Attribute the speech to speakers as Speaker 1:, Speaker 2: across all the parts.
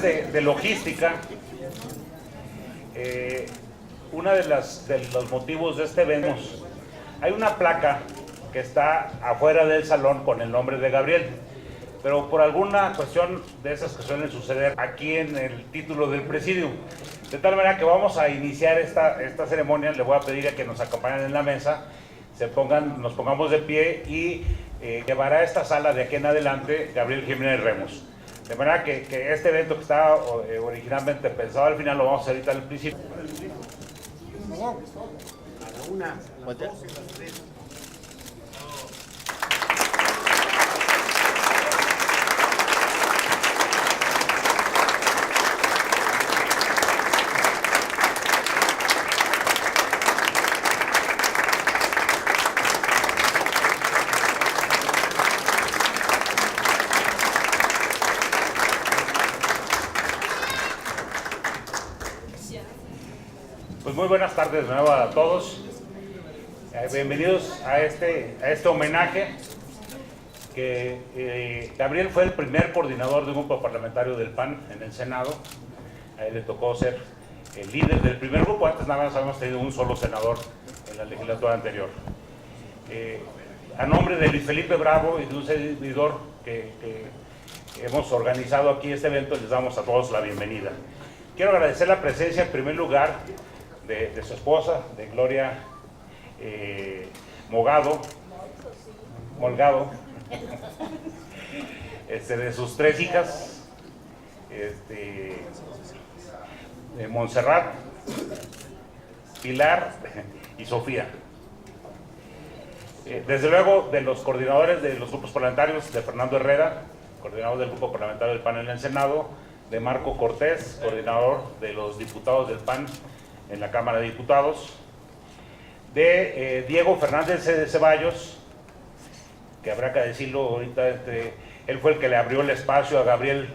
Speaker 1: De logística, uno de los motivos de este evento, hay una placa que está afuera del salón con el nombre de Gabriel, pero por alguna cuestión de esas que suelen suceder aquí en el título del presidium, de tal manera que vamos a iniciar esta ceremonia. Le voy a pedir a que nos acompañen en la mesa, nos pongamos de pie y llevará a esta sala de aquí en adelante Gabriel Jiménez Remus. De manera que este evento que estaba originalmente pensado al final lo vamos a hacer ahorita al principio.
Speaker 2: A la una, a las 12, a las 3.
Speaker 1: Pues muy buenas tardes de nuevo a todos. Bienvenidos a este homenaje que Gabriel fue el primer coordinador de un grupo parlamentario del PAN en el Senado. A él le tocó ser el líder del primer grupo. Antes nada más habíamos tenido un solo senador en la legislatura anterior. A nombre de Luis Felipe Bravo y de un servidor que hemos organizado aquí este evento, les damos a todos la bienvenida. Quiero agradecer la presencia en primer lugar de su esposa, de Gloria Molgado, de sus tres hijas, de Montserrat, Pilar y Sofía. Desde luego de los coordinadores de los grupos parlamentarios, de Fernando Herrera, coordinador del grupo parlamentario del PAN en el Senado, de Marco Cortés, coordinador de los diputados del PAN en la Cámara de Diputados, de Diego Fernández de Ceballos, que habrá que decirlo ahorita, él fue el que le abrió el espacio a Gabriel,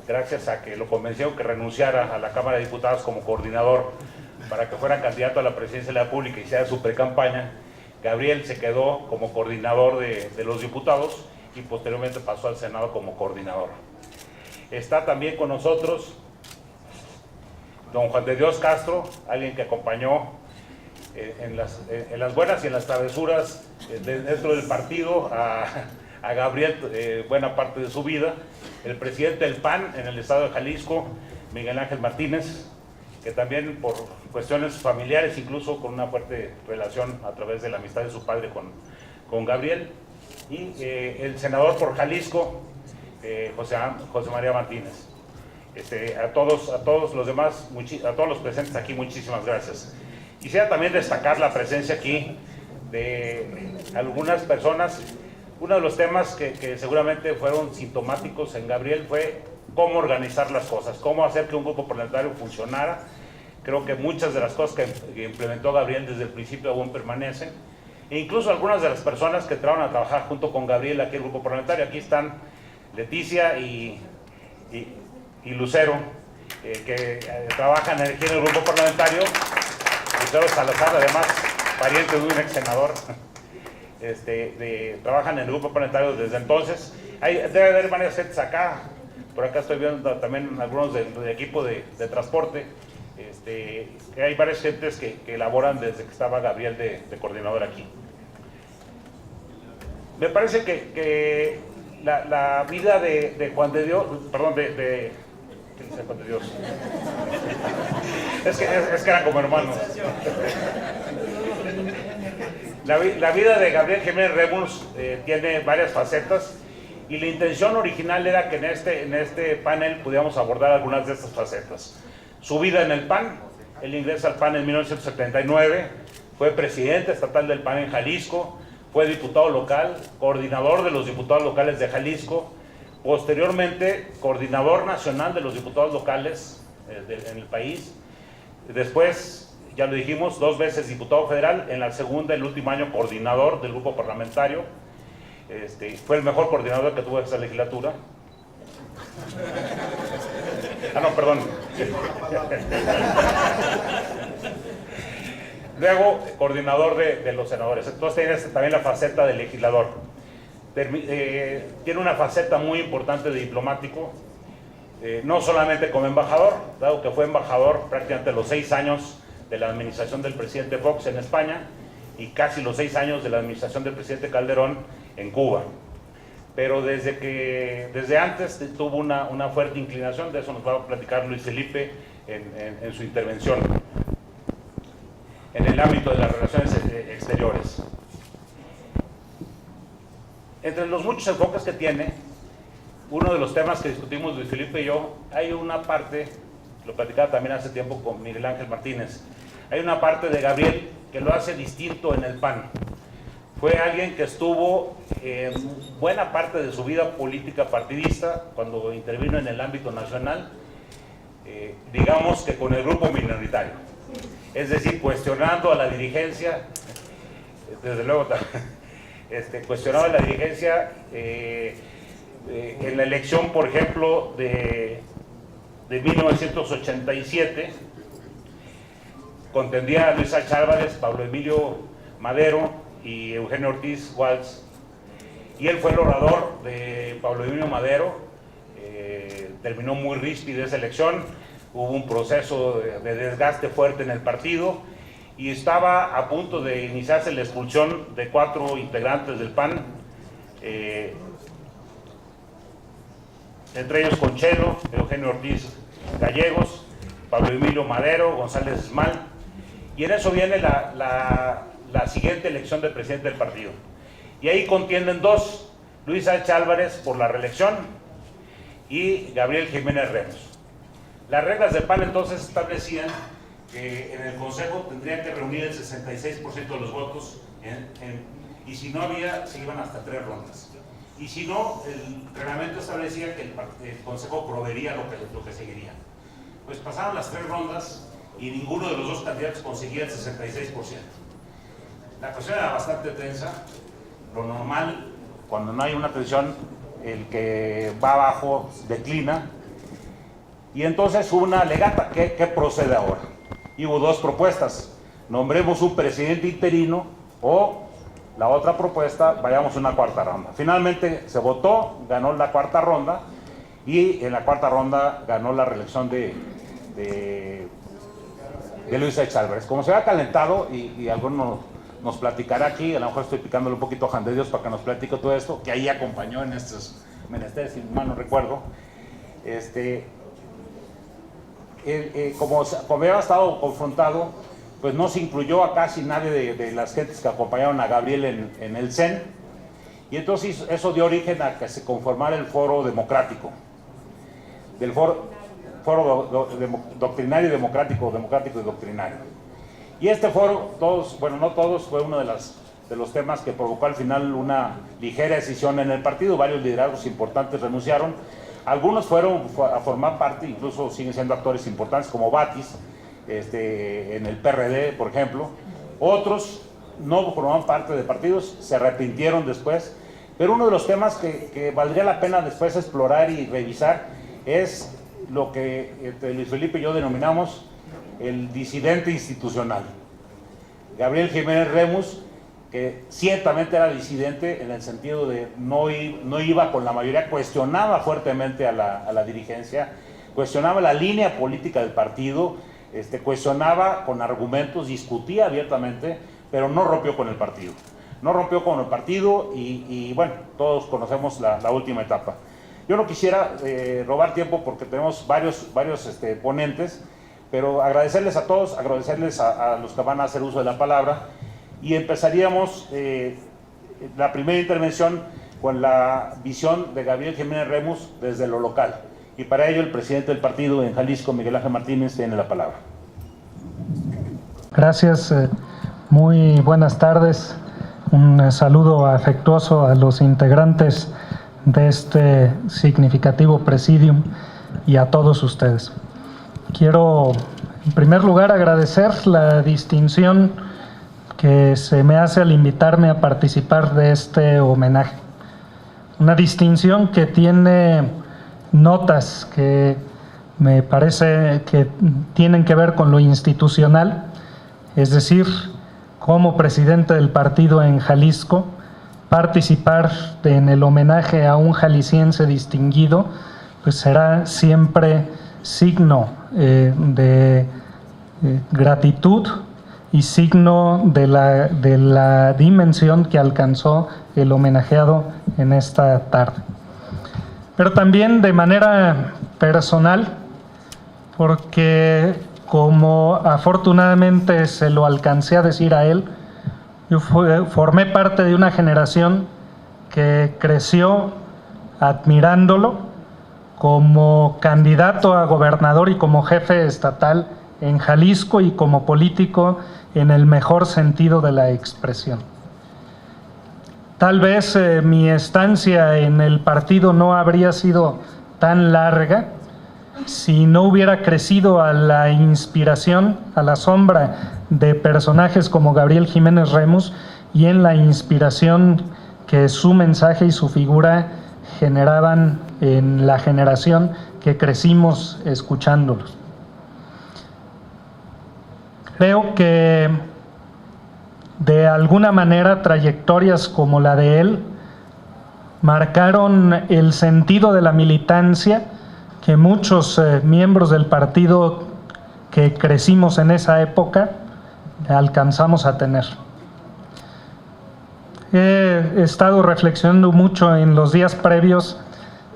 Speaker 1: gracias a que lo convenció que renunciara a la Cámara de Diputados como coordinador para que fuera candidato a la presidencia de la República y hiciera su precampaña. Gabriel se quedó como coordinador de los diputados y posteriormente pasó al Senado como coordinador. Está también con nosotros don Juan de Dios Castro, alguien que acompañó en las buenas y en las travesuras dentro del partido a Gabriel buena parte de su vida. El presidente del PAN en el estado de Jalisco, Miguel Ángel Martínez, que también por cuestiones familiares, incluso con una fuerte relación a través de la amistad de su padre con Gabriel, y el senador por Jalisco, José María Martínez. A todos los demás, a todos los presentes aquí, muchísimas gracias. Quisiera también destacar la presencia aquí de algunas personas. Uno de los temas que seguramente fueron sintomáticos en Gabriel fue cómo organizar las cosas, cómo hacer que un grupo parlamentario funcionara. Creo que muchas de las cosas que implementó Gabriel desde el principio aún permanecen. E incluso algunas de las personas que entraron a trabajar junto con Gabriel aquí en el grupo parlamentario, aquí están Leticia y Lucero, que trabajan aquí en el grupo parlamentario. Lucero Salazar, además pariente de un ex senador, trabajan en el grupo parlamentario desde entonces. Debe haber varias gentes acá, por acá estoy viendo también algunos del equipo de transporte. Hay varias gentes que laboran desde que estaba Gabriel de coordinador aquí. Me parece que la vida de Juan de Dios, perdón, ¿qué dice Juan de Dios? Es que eran como hermanos. La vida de Gabriel Jiménez Remus tiene varias facetas y la intención original era que en este panel pudiéramos abordar algunas de estas facetas. Su vida en el PAN, él ingresa al PAN en 1979, fue presidente estatal del PAN en Jalisco, fue diputado local, coordinador de los diputados locales de Jalisco, posteriormente coordinador nacional de los diputados locales en el país. Después, ya lo dijimos, 2 veces diputado federal, en la segunda, el último año, coordinador del grupo parlamentario. Fue el mejor coordinador que tuvo esa legislatura. No, perdón. Luego, coordinador de los senadores. Entonces tiene también la faceta de legislador. Tiene una faceta muy importante de diplomático. no solamente como embajador, dado que fue embajador prácticamente los 6 años de la administración del presidente Fox en España y casi los 6 años de la administración del presidente Calderón en Cuba. Pero desde antes tuvo una fuerte inclinación, de eso nos va a platicar Luis Felipe en su intervención, en el ámbito de las relaciones exteriores. Entre los muchos enfoques que tiene, uno de los temas que discutimos Luis Felipe y yo, hay una parte, lo platicaba también hace tiempo con Miguel Ángel Martínez, hay una parte de Gabriel que lo hace distinto en el PAN. Fue alguien que estuvo en buena parte de su vida política partidista, cuando intervino en el ámbito nacional, digamos que con el grupo minoritario. Es decir, cuestionando a la dirigencia, desde luego, cuestionaba a la dirigencia en la elección, por ejemplo, de 1987, contendía a Luis H. Álvarez, Pablo Emilio Madero y Eugenio Ortiz Walz, y él fue el orador de Pablo Emilio Madero. Terminó muy ríspida esa elección, hubo un proceso de desgaste fuerte en el partido y estaba a punto de iniciarse la expulsión de 4 integrantes del PAN, entre ellos Conchelo, Eugenio Ortiz Gallegos, Pablo Emilio Madero, González Esmal, y en eso viene la siguiente elección del presidente del partido. Y ahí contienden 2, Luis H. Álvarez por la reelección y Gabriel Jiménez Remus. Las reglas del PAN entonces establecían que en el Consejo tendrían que reunir el 66% de los votos, y si no había, se iban hasta 3 rondas. Y si no, el reglamento establecía que el Consejo proveería lo que seguiría. Pues pasaron las 3 rondas y ninguno de los 2 candidatos conseguía el 66%. La cuestión era bastante tensa. Lo normal, cuando no hay una tensión, el que va abajo declina. Y entonces hubo una alegata. ¿Qué procede ahora? Y hubo 2 propuestas. Nombremos un presidente interino, o la otra propuesta, vayamos a una 4ª ronda. Finalmente se votó, ganó la 4ª ronda, y en la 4ª ronda ganó la reelección de Luis H. Álvarez. Como se había calentado, y alguno nos platicará aquí, a lo mejor estoy picándole un poquito a Juan de Dios para que nos platique todo esto, que ahí acompañó en estos menesteres, si mal no recuerdo. Como había estado confrontado, pues no se incluyó a casi nadie de las gentes que acompañaron a Gabriel en el CEN, y entonces eso dio origen a que se conformara el Foro Democrático, del Foro Doctrinario y Democrático y Doctrinario. Y este foro, no todos, fue uno de los temas que provocó al final una ligera decisión en el partido. Varios liderazgos importantes renunciaron. Algunos fueron a formar parte, incluso siguen siendo actores importantes, como Batis, en el PRD, por ejemplo. Otros no formaban parte de partidos, se arrepintieron después. Pero uno de los temas que valdría la pena después explorar y revisar es lo que Luis Felipe y yo denominamos el disidente institucional. Gabriel Jiménez Remus, que ciertamente era disidente en el sentido de no iba con la mayoría, cuestionaba fuertemente a la dirigencia, cuestionaba la línea política del partido, cuestionaba con argumentos, discutía abiertamente, pero no rompió con el partido. No rompió con el partido y bueno, todos conocemos la última etapa. Yo no quisiera robar tiempo porque tenemos varios ponentes, pero agradecerles a todos, agradecerles a los que van a hacer uso de la palabra, y empezaríamos la primera intervención con la visión de Gabriel Jiménez Remus desde lo local, y para ello el presidente del partido en Jalisco, Miguel Ángel Martínez, tiene la palabra.
Speaker 3: Gracias, muy buenas tardes, un saludo afectuoso a los integrantes de este significativo presidium y a todos ustedes. Quiero, en primer lugar, agradecer la distinción que se me hace al invitarme a participar de este homenaje. Una distinción que tiene notas que me parece que tienen que ver con lo institucional, es decir, como presidente del partido en Jalisco, participar en el homenaje a un jalisciense distinguido pues será siempre signo de gratitud y signo de la dimensión que alcanzó el homenajeado en esta tarde. Pero también de manera personal, porque como afortunadamente se lo alcancé a decir a él, yo formé parte de una generación que creció admirándolo como candidato a gobernador y como jefe estatal en Jalisco y como político en el mejor sentido de la expresión. Tal vez mi estancia en el partido no habría sido tan larga si no hubiera crecido a la inspiración, a la sombra de personajes como Gabriel Jiménez Remus y en la inspiración que su mensaje y su figura generaban en la generación que crecimos escuchándolos. Creo que de alguna manera trayectorias como la de él marcaron el sentido de la militancia que muchos miembros del partido que crecimos en esa época alcanzamos a tener. He estado reflexionando mucho en los días previos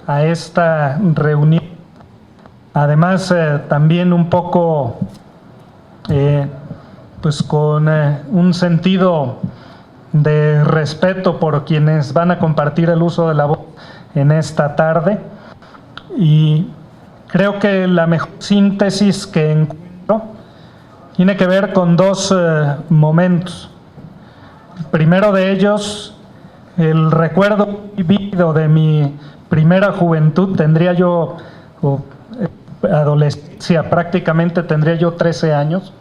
Speaker 3: a esta reunión. Además, también un poco pues con un sentido de respeto por quienes van a compartir el uso de la voz en esta tarde. Y creo que la mejor síntesis que encuentro tiene que ver con dos momentos. El primero de ellos, el recuerdo vívido de mi primera juventud, tendría yo, adolescencia, prácticamente tendría yo 13 años,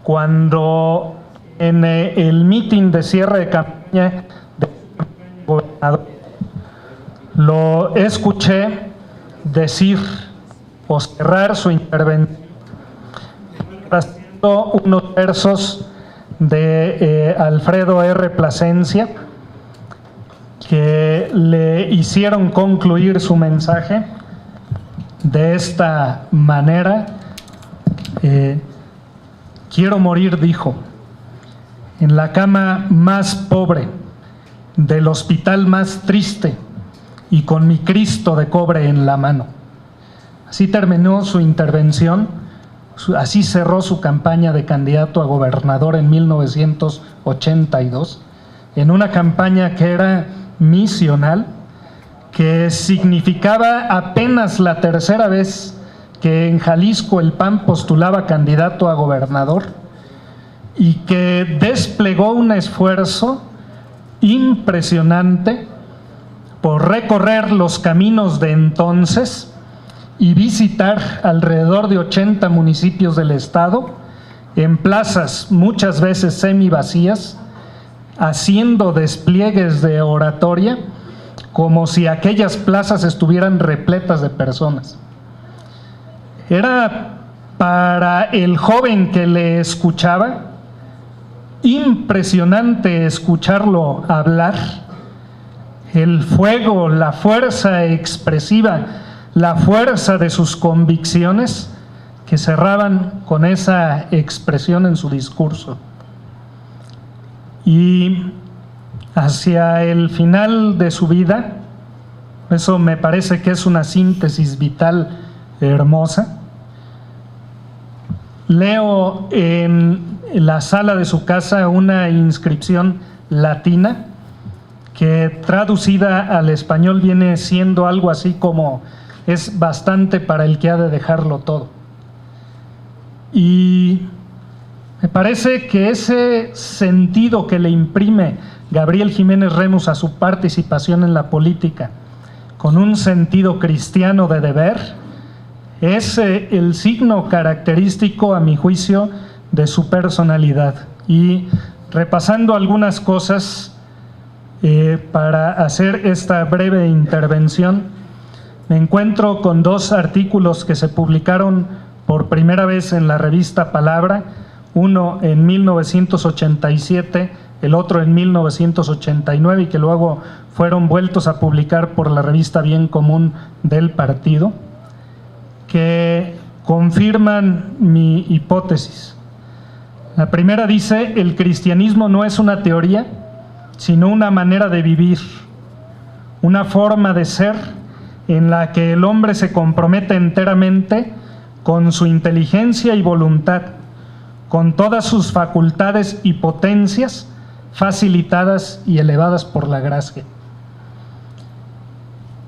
Speaker 3: cuando en el mitin de cierre de campaña del gobernador lo escuché decir o cerrar su intervención haciendo unos versos de Alfredo R. Plasencia que le hicieron concluir su mensaje de esta manera. Quiero morir, dijo, en la cama más pobre del hospital más triste y con mi Cristo de cobre en la mano. Así terminó su intervención, así cerró su campaña de candidato a gobernador en 1982, en una campaña que era misional, que significaba apenas la tercera vez que en Jalisco el PAN postulaba candidato a gobernador y que desplegó un esfuerzo impresionante por recorrer los caminos de entonces y visitar alrededor de 80 municipios del estado en plazas muchas veces semivacías, haciendo despliegues de oratoria como si aquellas plazas estuvieran repletas de personas. Era para el joven que le escuchaba impresionante escucharlo hablar, el fuego, la fuerza expresiva, la fuerza de sus convicciones que cerraban con esa expresión en su discurso. Y hacia el final de su vida, eso me parece que es una síntesis vital hermosa, leo en la sala de su casa una inscripción latina que traducida al español viene siendo algo así como: es bastante para el que ha de dejarlo todo. Y me parece que ese sentido que le imprime Gabriel Jiménez Remus a su participación en la política, con un sentido cristiano de deber, es el signo característico, a mi juicio, de su personalidad. Y repasando algunas cosas para hacer esta breve intervención, me encuentro con dos artículos que se publicaron por primera vez en la revista Palabra, uno en 1987 el otro en 1989 y que luego fueron vueltos a publicar por la revista Bien Común del partido, que confirman mi hipótesis. La primera dice: el cristianismo no es una teoría, sino una manera de vivir, una forma de ser en la que el hombre se compromete enteramente con su inteligencia y voluntad, con todas sus facultades y potencias facilitadas y elevadas por la gracia.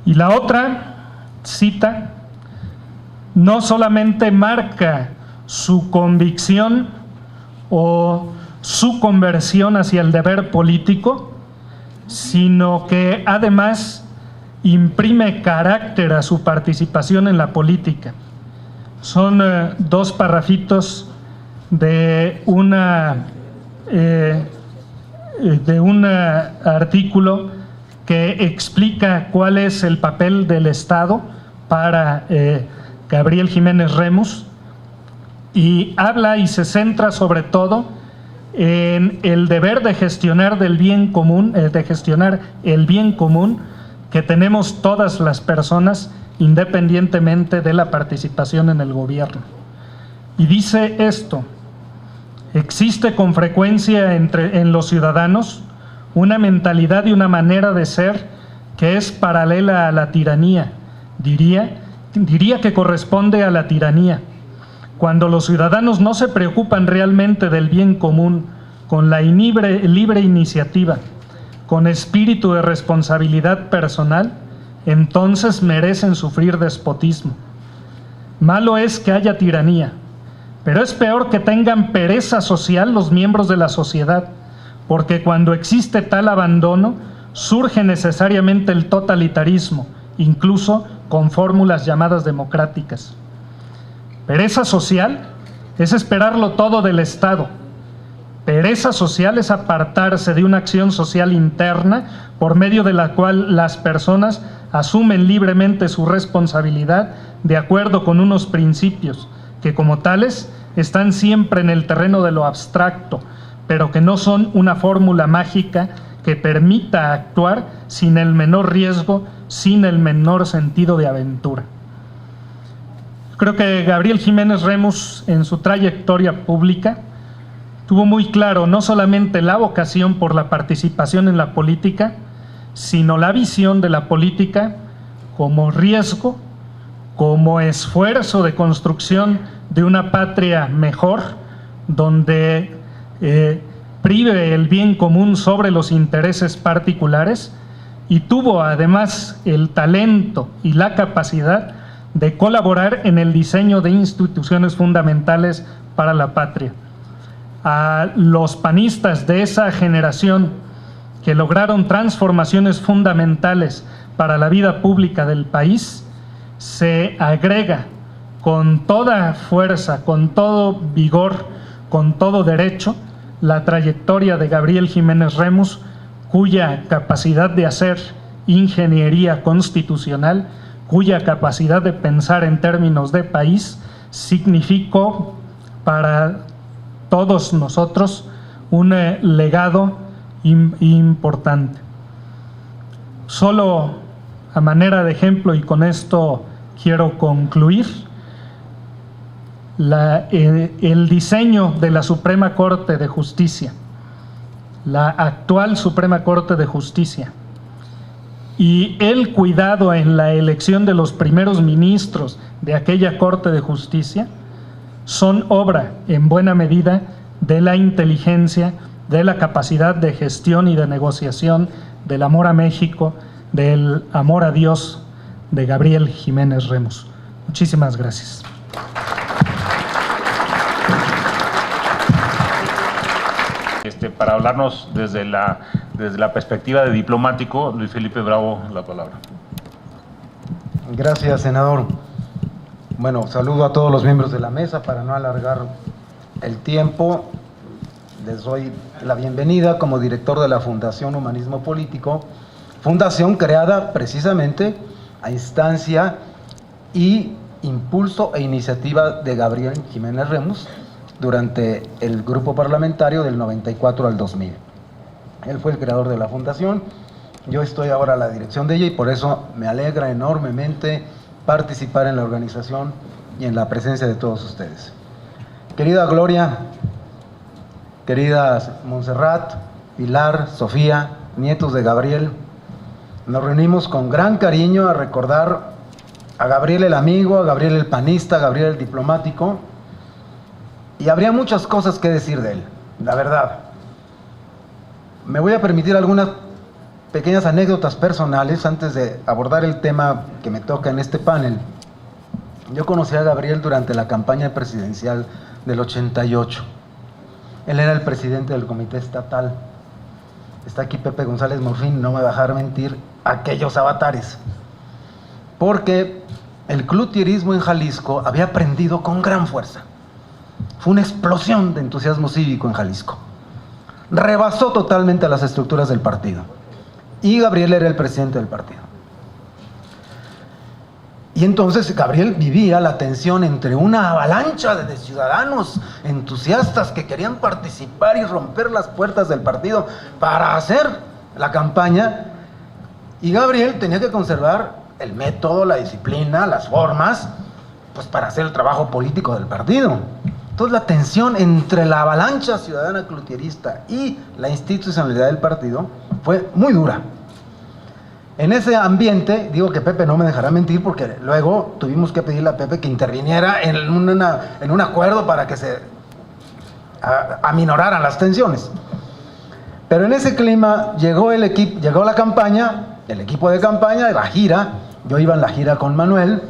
Speaker 3: Y la otra cita no solamente marca su convicción o su conversión hacia el deber político, sino que además imprime carácter a su participación en la política. Son dos parrafitos de un artículo que explica cuál es el papel del Estado para Gabriel Jiménez Remus, y habla y se centra sobre todo en el deber de gestionar el bien común que tenemos todas las personas, independientemente de la participación en el gobierno. Y dice esto: existe con frecuencia en los ciudadanos una mentalidad y una manera de ser que es paralela a la tiranía, diría que corresponde a la tiranía. Cuando los ciudadanos no se preocupan realmente del bien común, con la libre iniciativa, con espíritu de responsabilidad personal, entonces merecen sufrir despotismo. Malo es que haya tiranía, pero es peor que tengan pereza social los miembros de la sociedad, porque cuando existe tal abandono, surge necesariamente el totalitarismo, incluso con fórmulas llamadas democráticas. Pereza social es esperarlo todo del Estado. Pereza social es apartarse de una acción social interna por medio de la cual las personas asumen libremente su responsabilidad de acuerdo con unos principios que, como tales, están siempre en el terreno de lo abstracto, pero que no son una fórmula mágica que permita actuar sin el menor riesgo, sin el menor sentido de aventura. Creo que Gabriel Jiménez Remus, en su trayectoria pública, tuvo muy claro no solamente la vocación por la participación en la política, sino la visión de la política como riesgo, como esfuerzo de construcción de una patria mejor, donde prive el bien común sobre los intereses particulares, y tuvo además el talento y la capacidad de colaborar en el diseño de instituciones fundamentales para la patria. A los panistas de esa generación que lograron transformaciones fundamentales para la vida pública del país, se agrega con toda fuerza, con todo vigor, con todo derecho, la trayectoria de Gabriel Jiménez Remus, cuya capacidad de hacer ingeniería constitucional, cuya capacidad de pensar en términos de país, significó para todos nosotros un legado importante. Solo a manera de ejemplo, y con esto quiero concluir, el diseño de la Suprema Corte de Justicia, la actual Suprema Corte de Justicia, y el cuidado en la elección de los primeros ministros de aquella Corte de Justicia son obra, en buena medida, de la inteligencia, de la capacidad de gestión y de negociación, del amor a México, del amor a Dios de Gabriel Jiménez Remus. Muchísimas gracias.
Speaker 1: Para hablarnos desde la perspectiva de diplomático, Luis Felipe Bravo, la palabra.
Speaker 2: Gracias, senador. Bueno, saludo a todos los miembros de la mesa para no alargar el tiempo. Les doy la bienvenida como director de la Fundación Humanismo Político, fundación creada precisamente a instancia y impulso e iniciativa de Gabriel Jiménez Remus durante el grupo parlamentario del 94 al 2000. Él fue el creador de la fundación, yo estoy ahora a la dirección de ella y por eso me alegra enormemente participar en la organización y en la presencia de todos ustedes. Querida Gloria, queridas Montserrat, Pilar, Sofía, nietos de Gabriel, nos reunimos con gran cariño a recordar a Gabriel el amigo, a Gabriel el panista, a Gabriel el diplomático, y habría muchas cosas que decir de él, la verdad. Me voy a permitir algunas pequeñas anécdotas personales antes de abordar el tema que me toca en este panel. Yo conocí a Gabriel durante la campaña presidencial del 88. Él era el presidente del comité estatal. Está aquí Pepe González Morfín, no me va a dejar mentir, aquellos avatares. Porque el cloutierismo en Jalisco había prendido con gran fuerza. Fue una explosión de entusiasmo cívico en Jalisco. Rebasó totalmente a las estructuras del partido. Y Gabriel era el presidente del partido. Y entonces Gabriel vivía la tensión entre una avalancha de ciudadanos entusiastas que querían participar y romper las puertas del partido para hacer la campaña, y Gabriel tenía que conservar el método, la disciplina, las formas, pues para hacer el trabajo político del partido. Entonces la tensión entre la avalancha ciudadana cloutierista y la institucionalidad del partido fue muy dura. En ese ambiente, digo que Pepe no me dejará mentir, porque luego tuvimos que pedirle a Pepe que interviniera en un acuerdo para que se aminoraran las tensiones. Pero en ese clima llegó la campaña, el equipo de campaña, la gira. Yo iba en la gira con Manuel,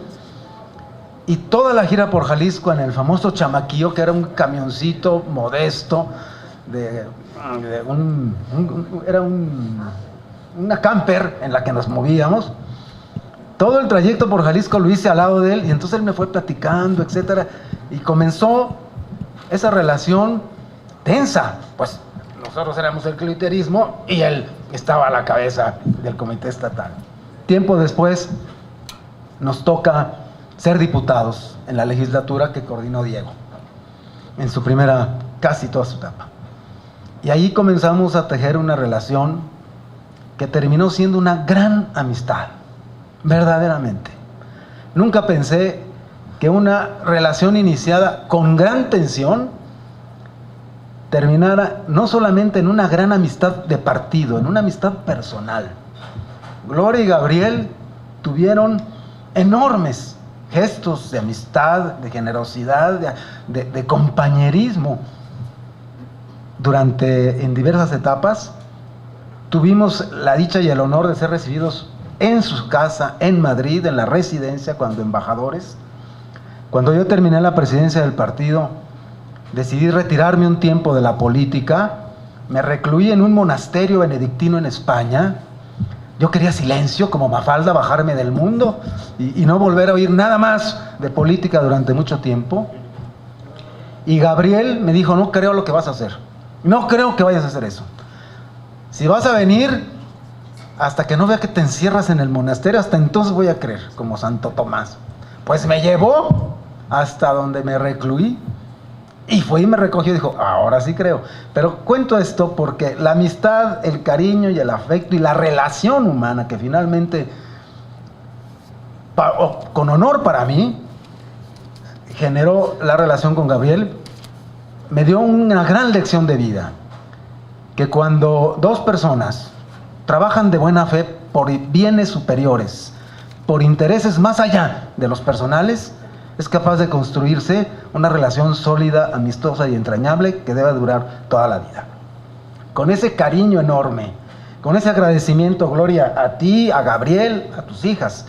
Speaker 2: y toda la gira por Jalisco en el famoso Chamaquillo, que era un camioncito modesto, era una camper en la que nos movíamos. Todo el trayecto por Jalisco lo hice al lado de él, y entonces él me fue platicando, etcétera, y comenzó esa relación tensa. Pues nosotros éramos el cloutierismo y él estaba a la cabeza del comité estatal. Tiempo después nos toca ser diputados en la legislatura que coordinó Diego en su primera, casi toda su etapa. Y ahí comenzamos a tejer una relación que terminó siendo una gran amistad, verdaderamente. Nunca pensé que una relación iniciada con gran tensión terminara no solamente en una gran amistad de partido, en una amistad personal. Gloria y Gabriel tuvieron enormes gestos de amistad, de generosidad, de compañerismo en diversas etapas. Tuvimos la dicha y el honor de ser recibidos en su casa, en Madrid, en la residencia, cuando embajadores. Cuando yo terminé la presidencia del partido, decidí retirarme un tiempo de la política. Me recluí en un monasterio benedictino en España. Yo quería silencio, como Mafalda, bajarme del mundo y no volver a oír nada más de política durante mucho tiempo. Y Gabriel me dijo: no creo lo que vas a hacer. No creo que vayas a hacer eso. Si vas a venir, hasta que no vea que te encierras en el monasterio, hasta entonces voy a creer, como Santo Tomás. Pues me llevó hasta donde me recluí, y fue y me recogió y dijo: ahora sí creo. Pero cuento esto porque la amistad, el cariño y el afecto y la relación humana que finalmente, con honor para mí, generó la relación con Gabriel, me dio una gran lección de vida. Que cuando dos personas trabajan de buena fe por bienes superiores, por intereses más allá de los personales, es capaz de construirse una relación sólida, amistosa y entrañable que debe durar toda la vida. Con ese cariño enorme, con ese agradecimiento, Gloria, a ti, a Gabriel, a tus hijas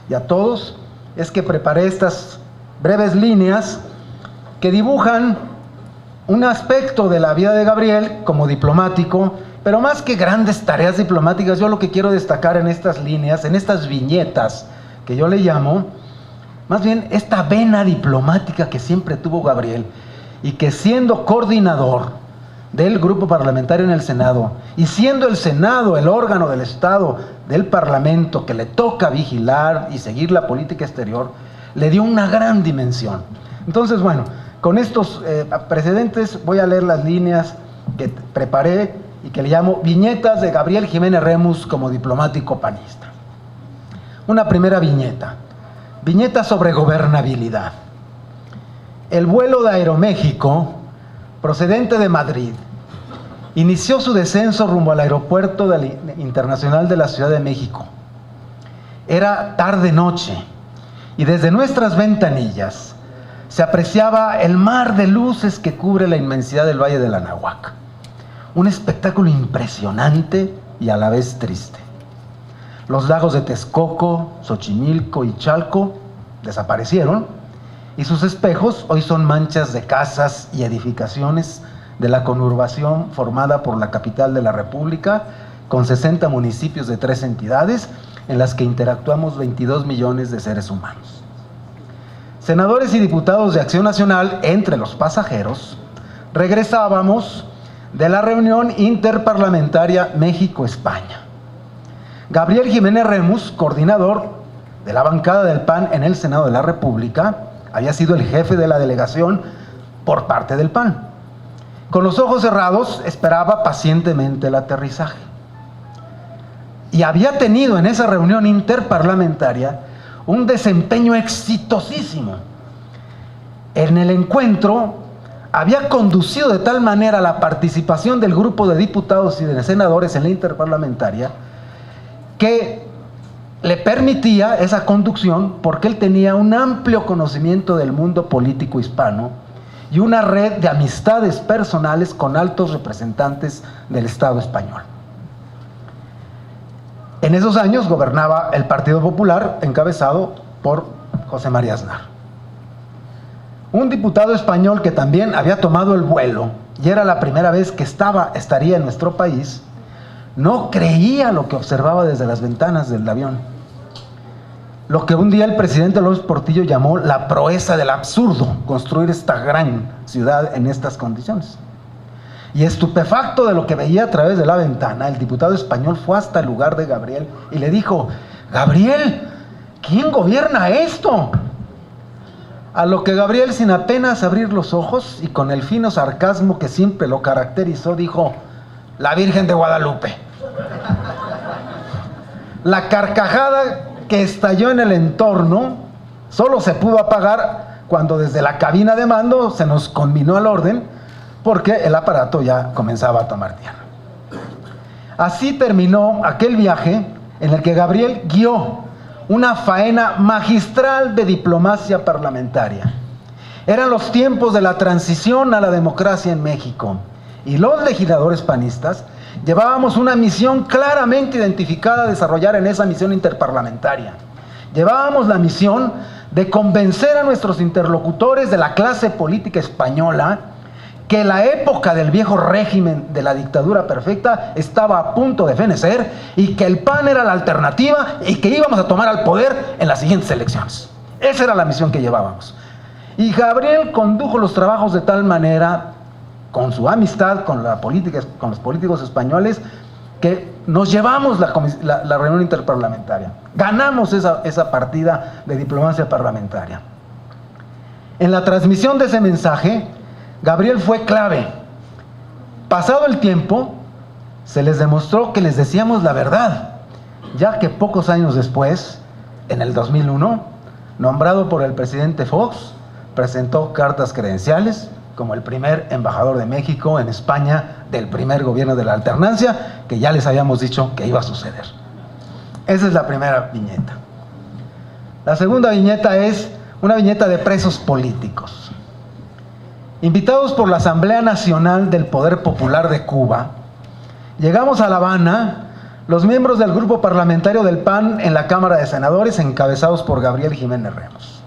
Speaker 2: y a todos, es que preparé estas breves líneas que dibujan un aspecto de la vida de Gabriel como diplomático, pero más que grandes tareas diplomáticas, yo lo que quiero destacar en estas líneas, en estas viñetas que yo le llamo, más bien esta vena diplomática que siempre tuvo Gabriel, y que siendo coordinador del grupo parlamentario en el Senado, y siendo el Senado el órgano del Estado, del Parlamento, que le toca vigilar y seguir la política exterior, le dio una gran dimensión. Entonces, bueno, con estos precedentes voy a leer las líneas que preparé y que le llamo Viñetas de Gabriel Jiménez Remus como diplomático panista. Una primera viñeta. Viñeta sobre gobernabilidad. El vuelo de Aeroméxico, procedente de Madrid, inició su descenso rumbo al aeropuerto internacional de la Ciudad de México. Era tarde-noche y desde nuestras ventanillas se apreciaba el mar de luces que cubre la inmensidad del Valle del Anahuac. Un espectáculo impresionante y a la vez triste. Los lagos de Texcoco, Xochimilco y Chalco desaparecieron y sus espejos hoy son manchas de casas y edificaciones de la conurbación formada por la capital de la República, con 60 municipios de 3 entidades en las que interactuamos 22 millones de seres humanos. Senadores y diputados de Acción Nacional, entre los pasajeros, regresábamos de la reunión interparlamentaria México-España. Gabriel Jiménez Remus, coordinador de la bancada del PAN en el Senado de la República, había sido el jefe de la delegación por parte del PAN. Con los ojos cerrados esperaba pacientemente el aterrizaje. Y había tenido en esa reunión interparlamentaria un desempeño exitosísimo. En el encuentro había conducido de tal manera la participación del grupo de diputados y de senadores en la interparlamentaria que le permitía esa conducción porque él tenía un amplio conocimiento del mundo político hispano y una red de amistades personales con altos representantes del Estado español. En esos años gobernaba el Partido Popular, encabezado por José María Aznar. Un diputado español que también había tomado el vuelo y era la primera vez que estaría en nuestro país, no creía lo que observaba desde las ventanas del avión. Lo que un día el presidente López Portillo llamó la proeza del absurdo, construir esta gran ciudad en estas condiciones. Y estupefacto de lo que veía a través de la ventana, el diputado español fue hasta el lugar de Gabriel y le dijo: Gabriel, ¿quién gobierna esto? A lo que Gabriel, sin apenas abrir los ojos y con el fino sarcasmo que siempre lo caracterizó, dijo: la Virgen de Guadalupe. La carcajada que estalló en el entorno solo se pudo apagar cuando desde la cabina de mando se nos conminó al orden, porque el aparato ya comenzaba a tomar tierra. Así terminó aquel viaje en el que Gabriel guió una faena magistral de diplomacia parlamentaria. Eran los tiempos de la transición a la democracia en México y los legisladores panistas llevábamos una misión claramente identificada a desarrollar en esa misión interparlamentaria. Llevábamos la misión de convencer a nuestros interlocutores de la clase política española que la época del viejo régimen de la dictadura perfecta estaba a punto de fenecer y que el PAN era la alternativa y que íbamos a tomar al poder en las siguientes elecciones. Esa era la misión que llevábamos. Y Gabriel condujo los trabajos de tal manera, con su amistad con los políticos españoles, que nos llevamos la reunión interparlamentaria. Ganamos esa partida de diplomacia parlamentaria. En la transmisión de ese mensaje, Gabriel fue clave. Pasado el tiempo, se les demostró que les decíamos la verdad, ya que pocos años después, en el 2001, nombrado por el presidente Fox, presentó cartas credenciales como el primer embajador de México en España del primer gobierno de la alternancia, que ya les habíamos dicho que iba a suceder. Esa es la primera viñeta. La segunda viñeta es una viñeta de presos políticos. Invitados por la Asamblea Nacional del Poder Popular de Cuba, llegamos a La Habana, los miembros del grupo parlamentario del PAN en la Cámara de Senadores, encabezados por Gabriel Jiménez Remus.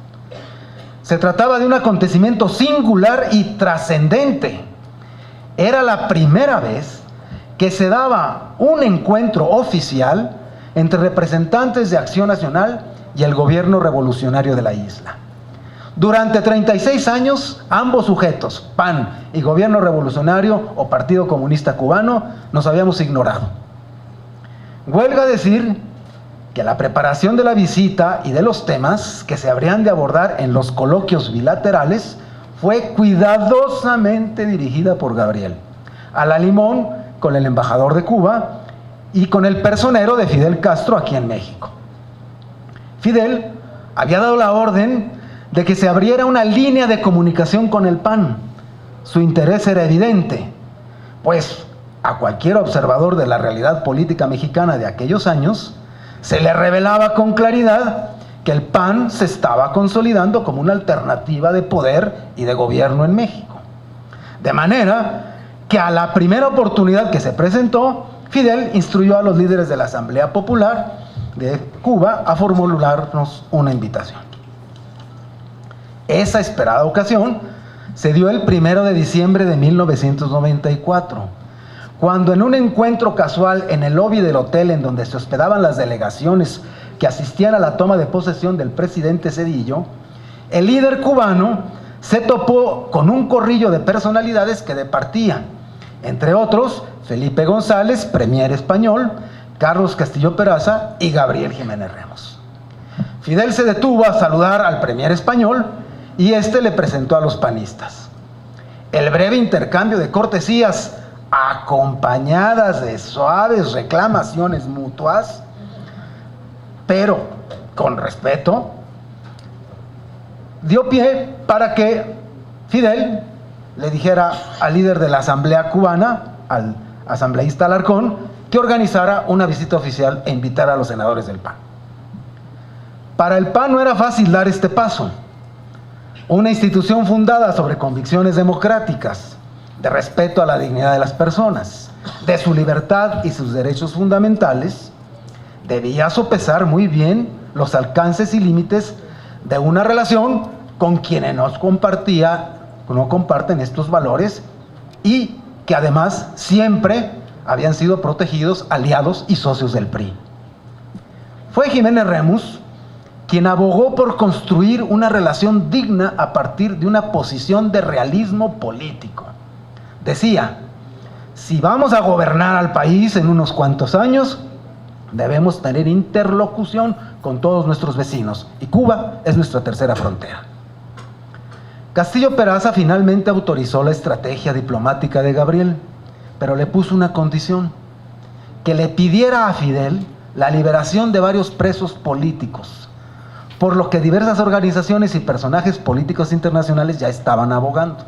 Speaker 2: Se trataba de un acontecimiento singular y trascendente. Era la primera vez que se daba un encuentro oficial entre representantes de Acción Nacional y el gobierno revolucionario de la isla. Durante 36 años, ambos sujetos, PAN y Gobierno Revolucionario o Partido Comunista Cubano, nos habíamos ignorado. Huelga decir que la preparación de la visita y de los temas que se habrían de abordar en los coloquios bilaterales fue cuidadosamente dirigida por Gabriel. A la limón con el embajador de Cuba y con el personero de Fidel Castro aquí en México. Fidel había dado la orden de que se abriera una línea de comunicación con el PAN. Su interés era evidente, pues a cualquier observador de la realidad política mexicana de aquellos años se le revelaba con claridad que el PAN se estaba consolidando como una alternativa de poder y de gobierno en México. De manera que a la primera oportunidad que se presentó, Fidel instruyó a los líderes de la Asamblea Popular de Cuba a formularnos una invitación. Esa esperada ocasión se dio el 1 de diciembre de 1994, cuando en un encuentro casual en el lobby del hotel en donde se hospedaban las delegaciones que asistían a la toma de posesión del presidente Zedillo, el líder cubano se topó con un corrillo de personalidades que departían, entre otros Felipe González, premier español, Carlos Castillo Peraza y Gabriel Jiménez Ramos. Fidel se detuvo a saludar al premier español y este le presentó a los panistas. El breve intercambio de cortesías, acompañadas de suaves reclamaciones mutuas, pero con respeto, dio pie para que Fidel le dijera al líder de la Asamblea cubana, al asambleísta Alarcón, que organizara una visita oficial e invitara a los senadores del PAN. Para el PAN no era fácil dar este paso. Una institución fundada sobre convicciones democráticas, de respeto a la dignidad de las personas, de su libertad y sus derechos fundamentales, debía sopesar muy bien los alcances y límites de una relación con quienes no comparten estos valores y que además siempre habían sido protegidos, aliados y socios del PRI. Fue Jiménez Ramos quien abogó por construir una relación digna a partir de una posición de realismo político. Decía, si vamos a gobernar al país en unos cuantos años, debemos tener interlocución con todos nuestros vecinos, y Cuba es nuestra tercera frontera. Castillo Peraza finalmente autorizó la estrategia diplomática de Gabriel, pero le puso una condición: que le pidiera a Fidel la liberación de varios presos políticos, por lo que diversas organizaciones y personajes políticos internacionales ya estaban abogando.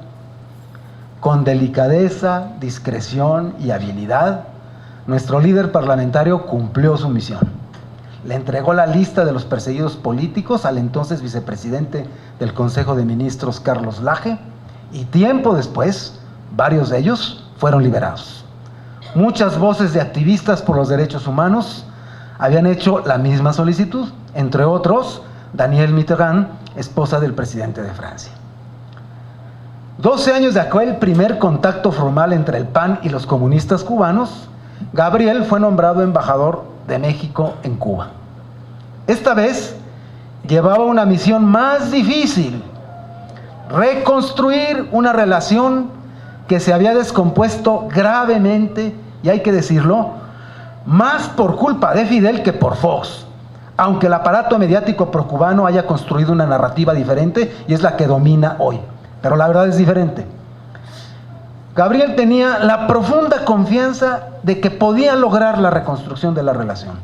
Speaker 2: Con delicadeza, discreción y habilidad, nuestro líder parlamentario cumplió su misión. Le entregó la lista de los perseguidos políticos al entonces vicepresidente del Consejo de Ministros, Carlos Laje, y tiempo después, varios de ellos fueron liberados. Muchas voces de activistas por los derechos humanos habían hecho la misma solicitud, entre otros, Danielle Mitterrand, esposa del presidente de Francia. 12 años de aquel primer contacto formal entre el PAN y los comunistas cubanos, Gabriel fue nombrado embajador de México en Cuba. Esta vez llevaba una misión más difícil: reconstruir una relación que se había descompuesto gravemente, y hay que decirlo, más por culpa de Fidel que por Fox, aunque el aparato mediático procubano haya construido una narrativa diferente y es la que domina hoy, pero la verdad es diferente. Gabriel tenía la profunda confianza de que podía lograr la reconstrucción de la relación.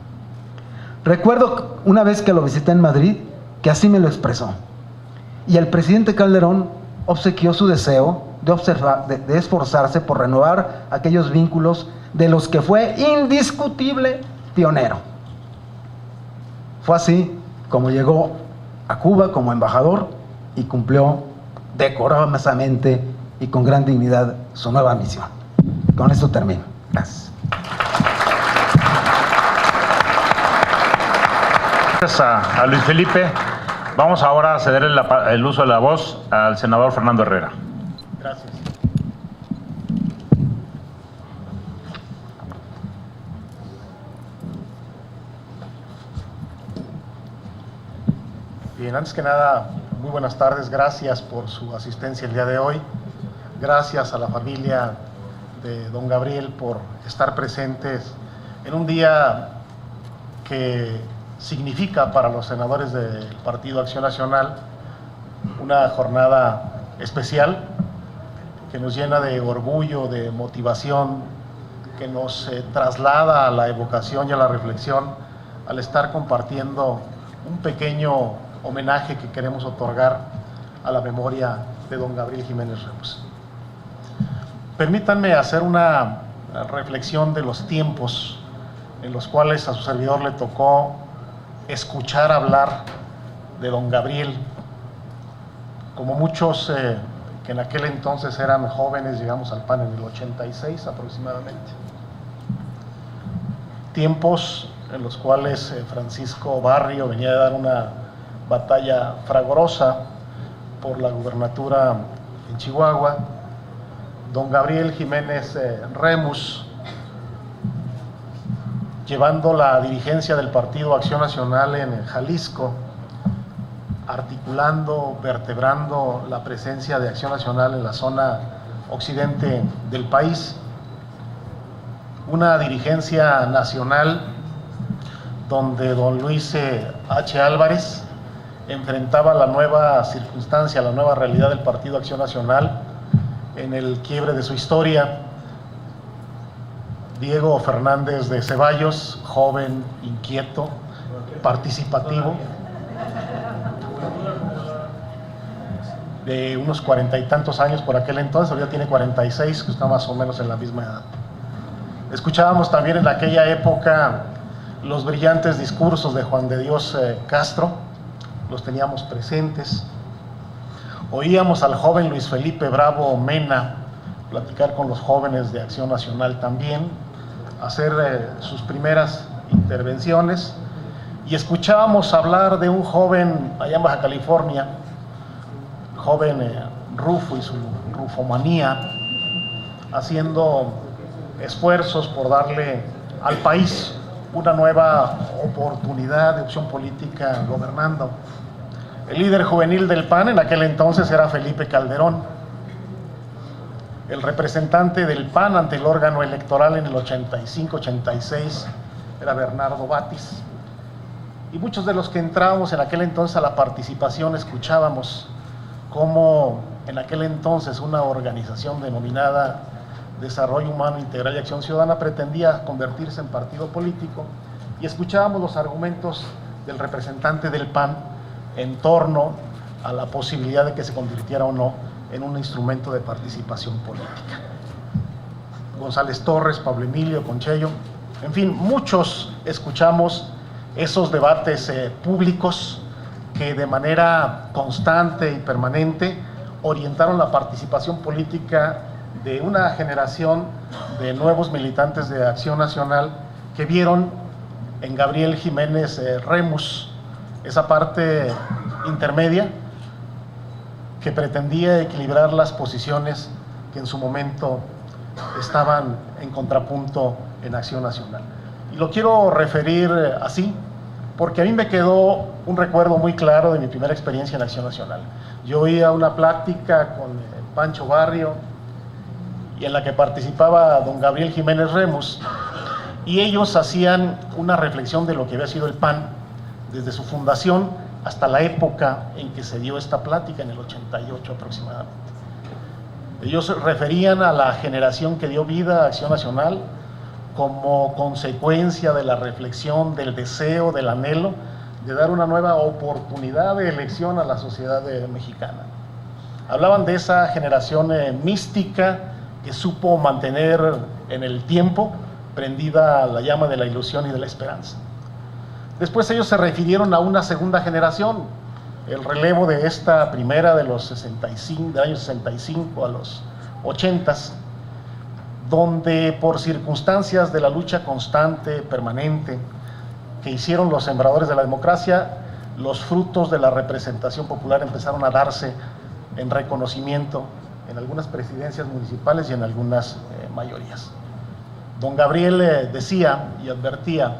Speaker 2: Recuerdo una vez que lo visité en Madrid, que así me lo expresó, y el presidente Calderón obsequió su deseo de esforzarse por renovar aquellos vínculos de los que fue indiscutible pionero. Fue así como llegó a Cuba como embajador y cumplió decorosamente y con gran dignidad su nueva misión. Con esto termino. Gracias.
Speaker 1: Gracias a Luis Felipe. Vamos ahora a ceder el uso de la voz al senador Fernando Herrera.
Speaker 4: Gracias. Bien, antes que nada, muy buenas tardes. Gracias por su asistencia el día de hoy. Gracias a la familia de don Gabriel por estar presentes en un día que significa para los senadores del Partido Acción Nacional una jornada especial que nos llena de orgullo, de motivación, que nos traslada a la evocación y a la reflexión al estar compartiendo un pequeño homenaje que queremos otorgar a la memoria de don Gabriel Jiménez Remus. Permítanme hacer una reflexión de los tiempos en los cuales a su servidor le tocó escuchar hablar de don Gabriel. Como muchos que en aquel entonces eran jóvenes, llegamos al PAN en el 86 aproximadamente. Tiempos en los cuales Francisco Barrio venía de dar una batalla fragorosa por la gubernatura en Chihuahua. Don Gabriel Jiménez Remus, llevando la dirigencia del Partido Acción Nacional en Jalisco, articulando, vertebrando la presencia de Acción Nacional en la zona occidente del país. Una dirigencia nacional donde don Luis H. Álvarez enfrentaba la nueva circunstancia, la nueva realidad del Partido Acción Nacional en el quiebre de su historia. Diego Fernández de Ceballos, joven, inquieto, participativo, de unos 40 y tantos años por aquel entonces, ahora tiene 46, que está más o menos en la misma edad. Escuchábamos también en aquella época los brillantes discursos de Juan de Dios Castro, los teníamos presentes. Oíamos al joven Luis Felipe Bravo Mena platicar con los jóvenes de Acción Nacional también, hacer sus primeras intervenciones, y escuchábamos hablar de un joven allá en Baja California, joven Rufo y su rufomanía, haciendo esfuerzos por darle al país una nueva oportunidad de opción política gobernando. El líder juvenil del PAN en aquel entonces era Felipe Calderón. El representante del PAN ante el órgano electoral en el 85-86 era Bernardo Batis. Y muchos de los que entrábamos en aquel entonces a la participación escuchábamos cómo en aquel entonces una organización denominada Desarrollo Humano Integral y Acción Ciudadana pretendía convertirse en partido político, y escuchábamos los argumentos del representante del PAN en torno a la posibilidad de que se convirtiera o no en un instrumento de participación política. González Torres, Pablo Emilio Conchello, en fin, muchos escuchamos esos debates públicos que de manera constante y permanente orientaron la participación política de una generación de nuevos militantes de Acción Nacional que vieron en Gabriel Jiménez Remus esa parte intermedia que pretendía equilibrar las posiciones que en su momento estaban en contrapunto en Acción Nacional. Y lo quiero referir así porque a mí me quedó un recuerdo muy claro de mi primera experiencia en Acción Nacional. Yo oía una plática con Pancho Barrio y en la que participaba don Gabriel Jiménez Remus, y ellos hacían una reflexión de lo que había sido el PAN desde su fundación hasta la época en que se dio esta plática, en el 88 aproximadamente. Ellos referían a la generación que dio vida a Acción Nacional como consecuencia de la reflexión, del deseo, del anhelo de dar una nueva oportunidad de elección a la sociedad mexicana. Hablaban de esa generación mística que supo mantener en el tiempo prendida la llama de la ilusión y de la esperanza. Después ellos se refirieron a una segunda generación, el relevo de esta primera de los 65, del año 65 a los 80, donde por circunstancias de la lucha constante, permanente, que hicieron los sembradores de la democracia, los frutos de la representación popular empezaron a darse en reconocimiento en algunas presidencias municipales y en algunas mayorías. Don Gabriel decía y advertía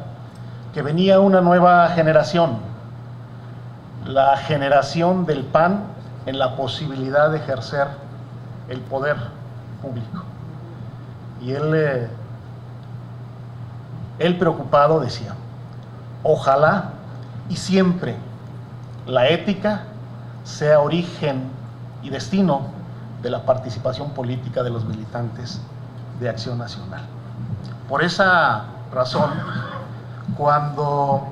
Speaker 4: que venía una nueva generación, la generación del PAN en la posibilidad de ejercer el poder público. Y él preocupado decía: ojalá y siempre la ética sea origen y destino de la participación política de los militantes de Acción Nacional. Por esa razón, cuando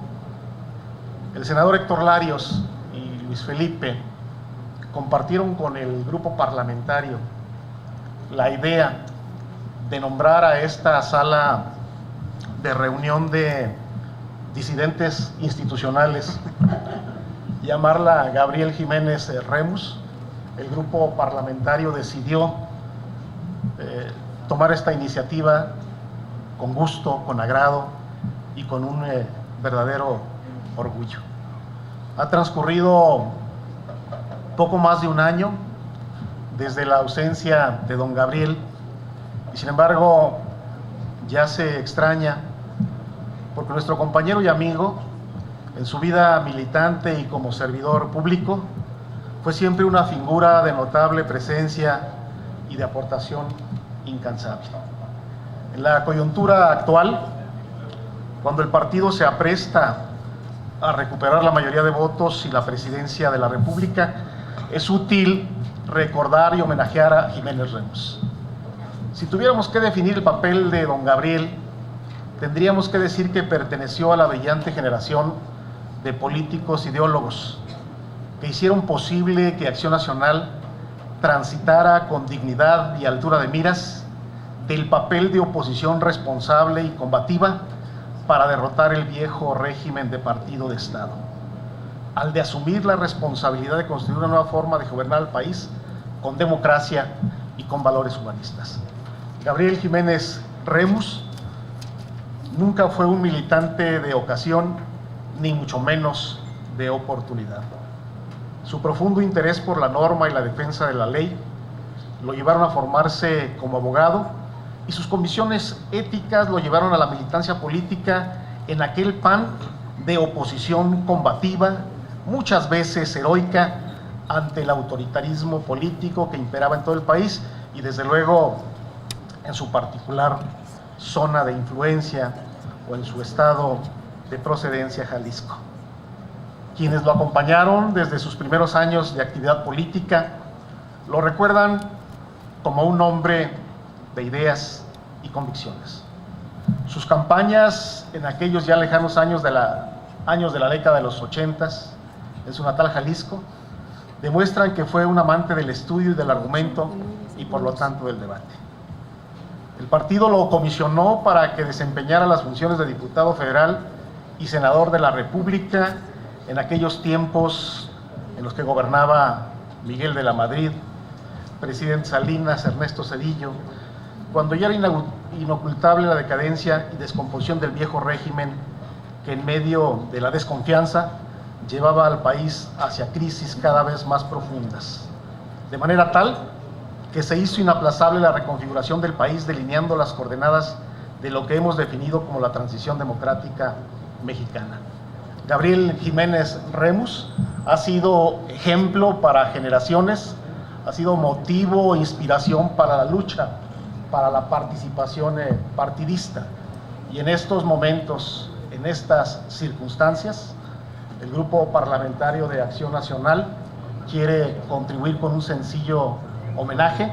Speaker 4: el senador Héctor Larios y Luis Felipe compartieron con el grupo parlamentario la idea de nombrar a esta sala de reunión de disidentes institucionales, llamarla Gabriel Jiménez Remus, el grupo parlamentario decidió tomar esta iniciativa con gusto, con agrado y con un verdadero orgullo. Ha transcurrido poco más de un año desde la ausencia de don Gabriel y sin embargo ya se extraña porque nuestro compañero y amigo en su vida militante y como servidor público fue siempre una figura de notable presencia y de aportación incansable. En la coyuntura actual, cuando el partido se apresta a recuperar la mayoría de votos y la presidencia de la República, es útil recordar y homenajear a Jiménez Remus. Si tuviéramos que definir el papel de don Gabriel, tendríamos que decir que perteneció a la brillante generación de políticos ideólogos que hicieron posible que Acción Nacional transitara con dignidad y altura de miras del papel de oposición responsable y combativa para derrotar el viejo régimen de partido de Estado, al de asumir la responsabilidad de construir una nueva forma de gobernar el país con democracia y con valores humanistas. Gabriel Jiménez Remus nunca fue un militante de ocasión, ni mucho menos de oportunidad. Su profundo interés por la norma y la defensa de la ley lo llevaron a formarse como abogado y sus convicciones éticas lo llevaron a la militancia política en aquel PAN de oposición combativa, muchas veces heroica, ante el autoritarismo político que imperaba en todo el país y desde luego en su particular zona de influencia o en su estado de procedencia, Jalisco. Quienes lo acompañaron desde sus primeros años de actividad política lo recuerdan como un hombre de ideas y convicciones. Sus campañas en aquellos ya lejanos años de la década de los 80s, en su natal Jalisco, demuestran que fue un amante del estudio y del argumento y por lo tanto del debate. El partido lo comisionó para que desempeñara las funciones de diputado federal y senador de la República en aquellos tiempos en los que gobernaba Miguel de la Madrid, presidente Salinas, Ernesto Zedillo, cuando ya era inocultable la decadencia y descomposición del viejo régimen que en medio de la desconfianza llevaba al país hacia crisis cada vez más profundas, de manera tal que se hizo inaplazable la reconfiguración del país delineando las coordenadas de lo que hemos definido como la transición democrática mexicana. Gabriel Jiménez Remus ha sido ejemplo para generaciones, ha sido motivo e inspiración para la lucha, para la participación partidista. Y en estos momentos, en estas circunstancias, el Grupo Parlamentario de Acción Nacional quiere contribuir con un sencillo homenaje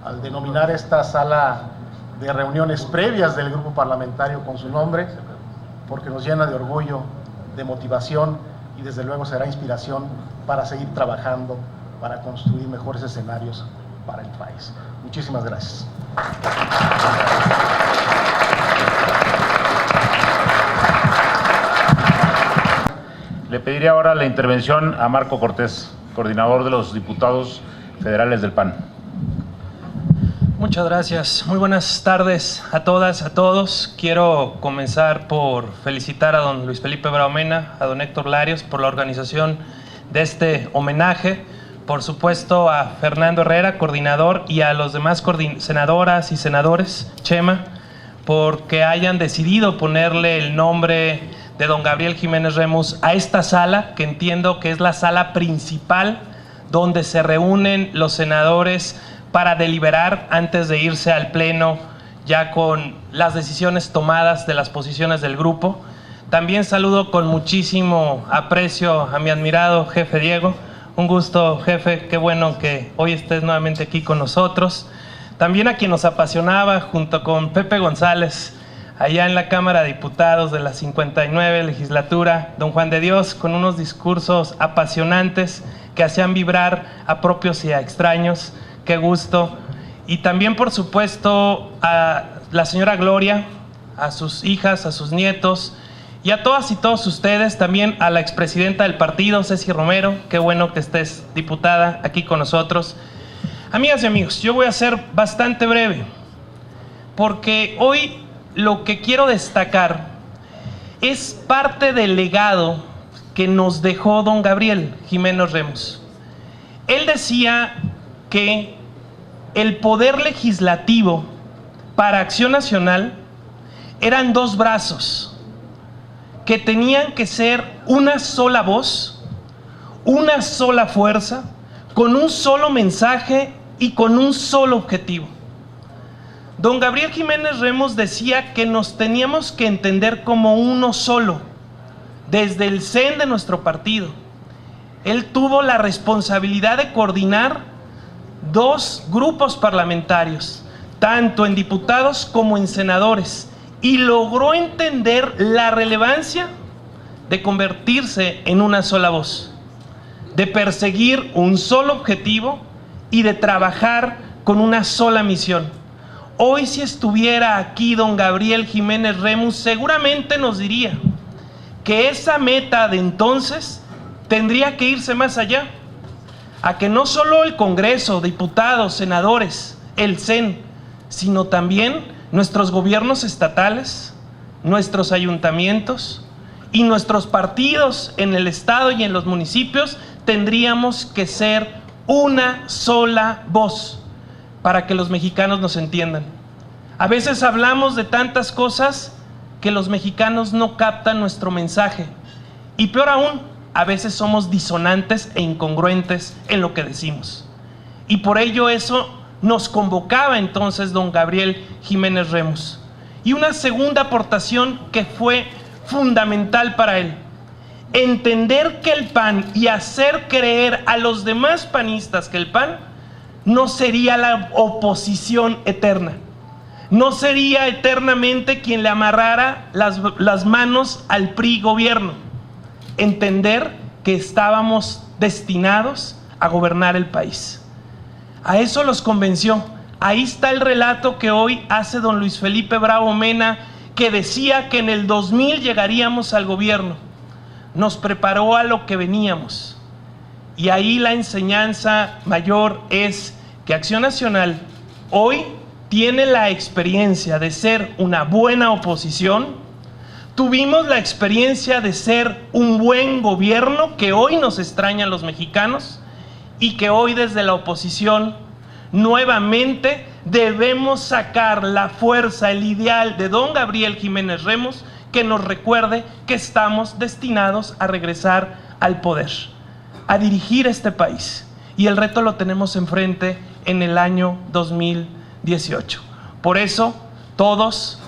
Speaker 4: al denominar esta sala de reuniones previas del Grupo Parlamentario con su nombre, porque nos llena de orgullo, de motivación y desde luego será inspiración para seguir trabajando, para construir mejores escenarios para el país. Muchísimas gracias.
Speaker 1: Le pediría ahora la intervención a Marco Cortés, coordinador de los diputados federales del PAN.
Speaker 5: Muchas gracias. Muy buenas tardes a todas, a todos. Quiero comenzar por felicitar a don Luis Felipe Braumena, a don Héctor Larios por la organización de este homenaje. Por supuesto a Fernando Herrera, coordinador, y a los demás senadoras y senadores, Chema, porque hayan decidido ponerle el nombre de don Gabriel Jiménez Remus a esta sala, que entiendo que es la sala principal donde se reúnen los senadores para deliberar antes de irse al pleno ya con las decisiones tomadas de las posiciones del grupo. También saludo con muchísimo aprecio a mi admirado jefe Diego. Un gusto, jefe, qué bueno que hoy estés nuevamente aquí con nosotros. También a quien nos apasionaba junto con Pepe González, allá en la Cámara de Diputados de la 59 legislatura, don Juan de Dios, con unos discursos apasionantes que hacían vibrar a propios y a extraños. Qué gusto. Y también, por supuesto, a la señora Gloria, a sus hijas, a sus nietos, y a todas y todos ustedes, también a la expresidenta del partido, Ceci Romero. Qué bueno que estés, diputada, aquí con nosotros. Amigas y amigos, yo voy a ser bastante breve, porque hoy lo que quiero destacar es parte del legado que nos dejó don Gabriel Jiménez Remus. Él decía que el poder legislativo para Acción Nacional eran dos brazos que tenían que ser una sola voz, una sola fuerza, con un solo mensaje y con un solo objetivo. Don Gabriel Jiménez Remus decía que nos teníamos que entender como uno solo, desde el CEN de nuestro partido. Él tuvo la responsabilidad de coordinar dos grupos parlamentarios, tanto en diputados como en senadores, y logró entender la relevancia de convertirse en una sola voz, de perseguir un solo objetivo y de trabajar con una sola misión. Hoy, si estuviera aquí don Gabriel Jiménez Remus, seguramente nos diría que esa meta de entonces tendría que irse más allá, a que no solo el Congreso, diputados, senadores, el CEN, sino también nuestros gobiernos estatales, nuestros ayuntamientos y nuestros partidos en el estado y en los municipios tendríamos que ser una sola voz para que los mexicanos nos entiendan. A veces hablamos de tantas cosas que los mexicanos no captan nuestro mensaje, y peor aún, a veces somos disonantes e incongruentes en lo que decimos, y por ello eso nos convocaba entonces don Gabriel Jiménez Remus. Y una segunda aportación que fue fundamental para él: entender que el PAN, y hacer creer a los demás panistas que el PAN no sería la oposición eterna, no sería eternamente quien le amarrara las manos al PRI gobierno. Entender que estábamos destinados a gobernar el país. A eso los convenció. Ahí está el relato que hoy hace don Luis Felipe Bravo Mena, que decía que en el 2000 llegaríamos al gobierno. Nos preparó a lo que veníamos. Y ahí la enseñanza mayor es que Acción Nacional hoy tiene la experiencia de ser una buena oposición. Tuvimos la experiencia de ser un buen gobierno que hoy nos extrañan los mexicanos, y que hoy desde la oposición nuevamente debemos sacar la fuerza, el ideal de don Gabriel Jiménez Remus, que nos recuerde que estamos destinados a regresar al poder, a dirigir este país, y el reto lo tenemos enfrente en el año 2018. Por eso todos,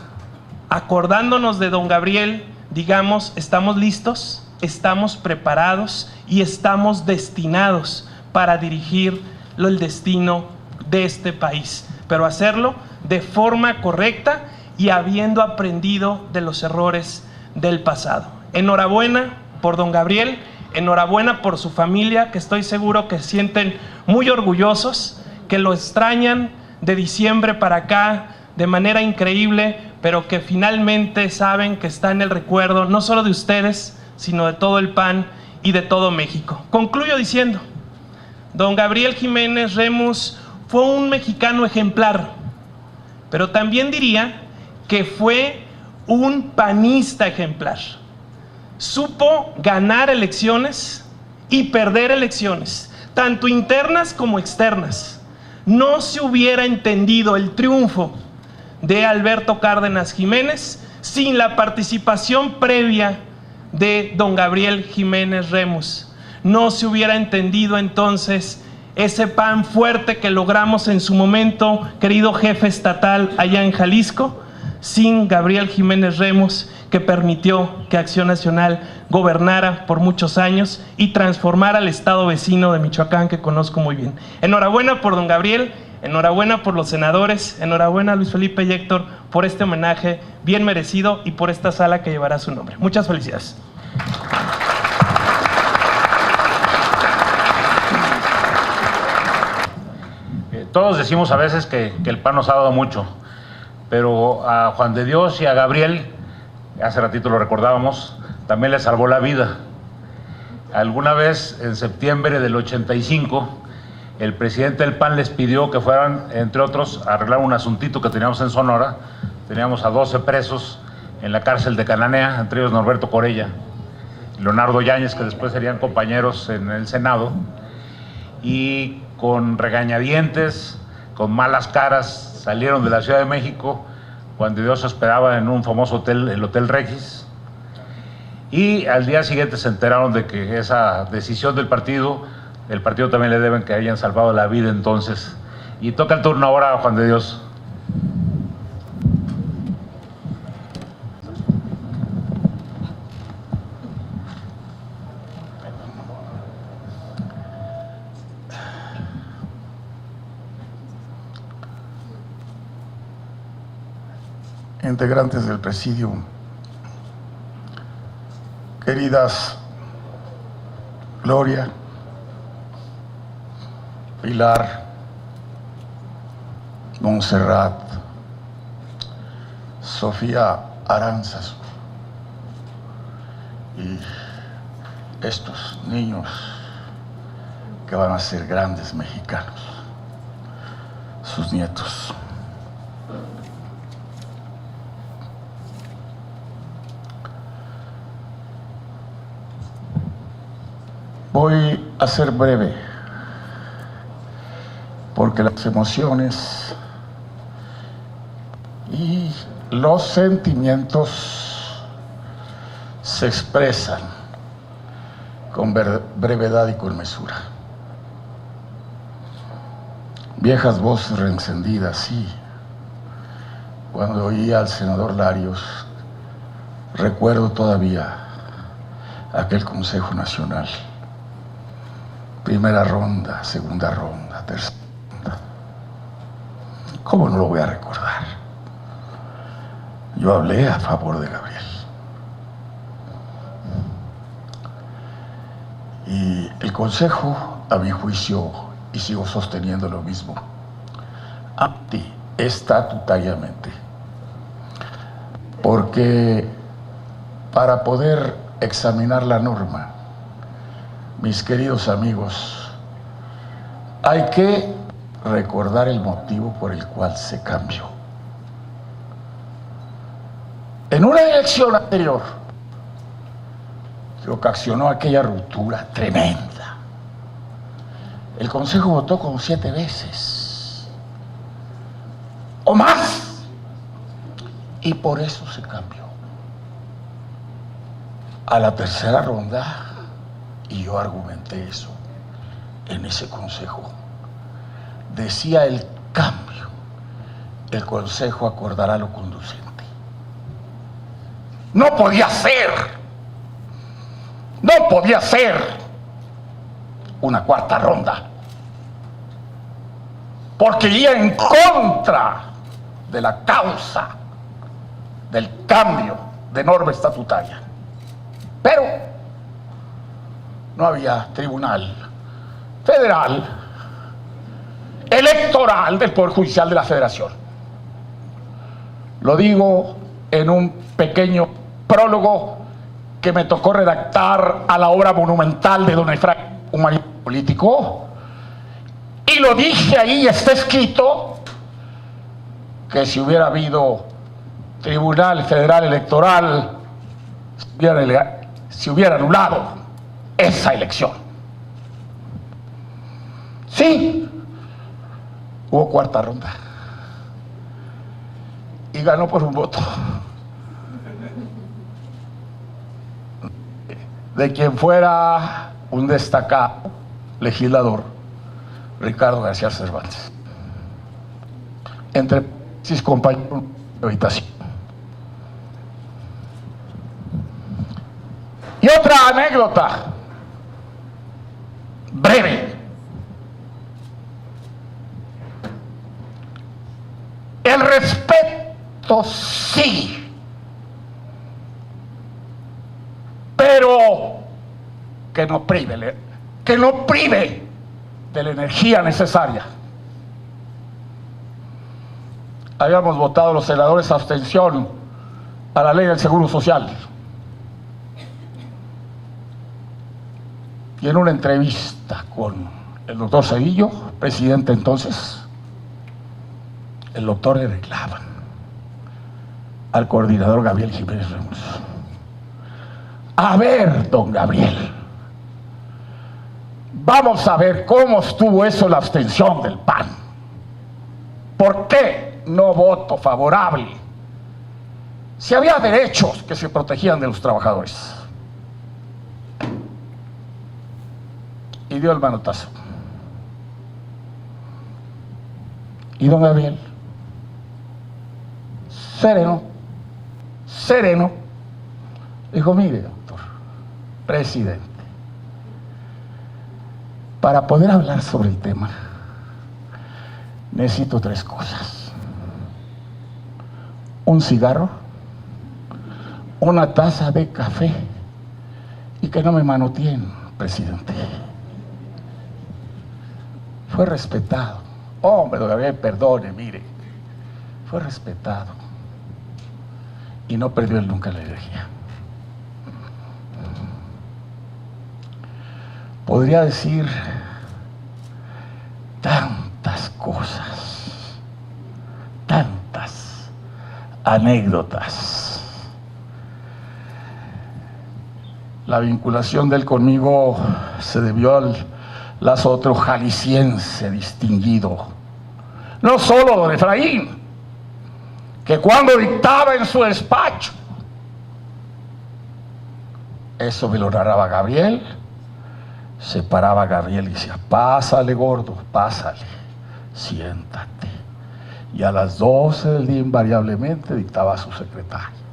Speaker 5: acordándonos de don Gabriel, digamos: estamos listos, estamos preparados y estamos destinados para dirigir el destino de este país, pero hacerlo de forma correcta y habiendo aprendido de los errores del pasado. Enhorabuena por don Gabriel, enhorabuena por su familia, que estoy seguro que sienten muy orgullosos, que lo extrañan de diciembre para acá de manera increíble, pero que finalmente saben que está en el recuerdo no solo de ustedes, sino de todo el PAN y de todo México. Concluyo diciendo: don Gabriel Jiménez Remus fue un mexicano ejemplar, pero también diría que fue un panista ejemplar. Supo ganar elecciones y perder elecciones, tanto internas como externas. No se hubiera entendido el triunfo de Alberto Cárdenas Jiménez sin la participación previa de don Gabriel Jiménez Remus. No se hubiera entendido entonces ese PAN fuerte que logramos en su momento, querido jefe estatal allá en Jalisco, sin Gabriel Jiménez Remus, que permitió que Acción Nacional gobernara por muchos años y transformara al estado vecino de Michoacán, que conozco muy bien. Enhorabuena por don Gabriel, Enhorabuena por los senadores, enhorabuena Luis Felipe y Héctor por este homenaje bien merecido y por esta sala que llevará su nombre. Muchas felicidades.
Speaker 1: Todos decimos a veces que el PAN nos ha dado mucho, pero a Juan de Dios y a Gabriel, hace ratito lo recordábamos, también les salvó la vida. Alguna vez, en septiembre del 85, el presidente del PAN les pidió que fueran, entre otros, a arreglar un asuntito que teníamos en Sonora. Teníamos a 12 presos en la cárcel de Cananea, entre ellos Norberto Corella, Leonardo Yáñez, que después serían compañeros en el Senado, y con regañadientes, con malas caras, salieron de la Ciudad de México. Juan de Dios se hospedaba en un famoso hotel, el Hotel Regis, y al día siguiente se enteraron de que esa decisión del partido, el partido también le deben que hayan salvado la vida entonces. Y toca el turno ahora a Juan de Dios.
Speaker 6: Integrantes del Presidium, queridas Gloria, Pilar, Montserrat, Sofía Aranzazu y estos niños que van a ser grandes mexicanos, sus nietos. Voy a ser breve, porque las emociones y los sentimientos se expresan con brevedad y con mesura. Viejas voces reencendidas, sí. Cuando oí al senador Larios, recuerdo todavía aquel Consejo Nacional. Primera ronda, segunda ronda, tercera ronda. ¿Cómo no lo voy a recordar? Yo hablé a favor de Gabriel. Y el Consejo, a mi juicio, y sigo sosteniendo lo mismo, antiestatutariamente. Porque para poder examinar la norma, mis queridos amigos, hay que recordar el motivo por el cual se cambió. En una elección anterior, que ocasionó aquella ruptura tremenda, el Consejo votó como 7 veces o más, y por eso se cambió. A la tercera ronda, y yo argumenté eso en ese consejo, decía el cambio, el Consejo acordará lo conducente. No podía ser una cuarta ronda, porque iba en contra de la causa del cambio de norma estatutaria. Pero no había tribunal federal electoral del Poder Judicial de la Federación. Lo digo en un pequeño prólogo que me tocó redactar a la obra monumental de don Efraín, Humanismo Político, y lo dije ahí, está escrito, que si hubiera habido Tribunal Federal Electoral, se hubiera anulado esa elección. Sí, hubo cuarta ronda y ganó por un voto de quien fuera un destacado legislador, Ricardo García Cervantes, entre sus compañeros de habitación. Y otra anécdota breve. respeto sí, pero que no prive de la energía necesaria. Habíamos votado los senadores abstención a la ley del Seguro Social. Y en una entrevista con el doctor Cedillo, presidente entonces, el doctor le reclama al coordinador Gabriel Jiménez Ramos: a ver, don Gabriel, vamos a ver cómo estuvo eso la abstención del PAN. ¿Por qué no voto favorable si había derechos que se protegían de los trabajadores? Y dio el manotazo. Y don Gabriel, sereno, dijo: mire, doctor presidente, para poder hablar sobre el tema necesito 3 cosas: un cigarro, una taza de café y que no me manoteen, presidente. Fue respetado. Hombre, don Gabriel, perdone, mire, fue respetado y no perdió él nunca la energía. Podría decir tantas cosas, tantas anécdotas. La vinculación de él conmigo se debió al lazo otro jalisciense distinguido, no solo don Efraín, que cuando dictaba en su despacho, eso me lo narraba Gabriel, se paraba Gabriel y decía: pásale, gordo, pásale, siéntate. Y a las 12 del día invariablemente dictaba a su secretario.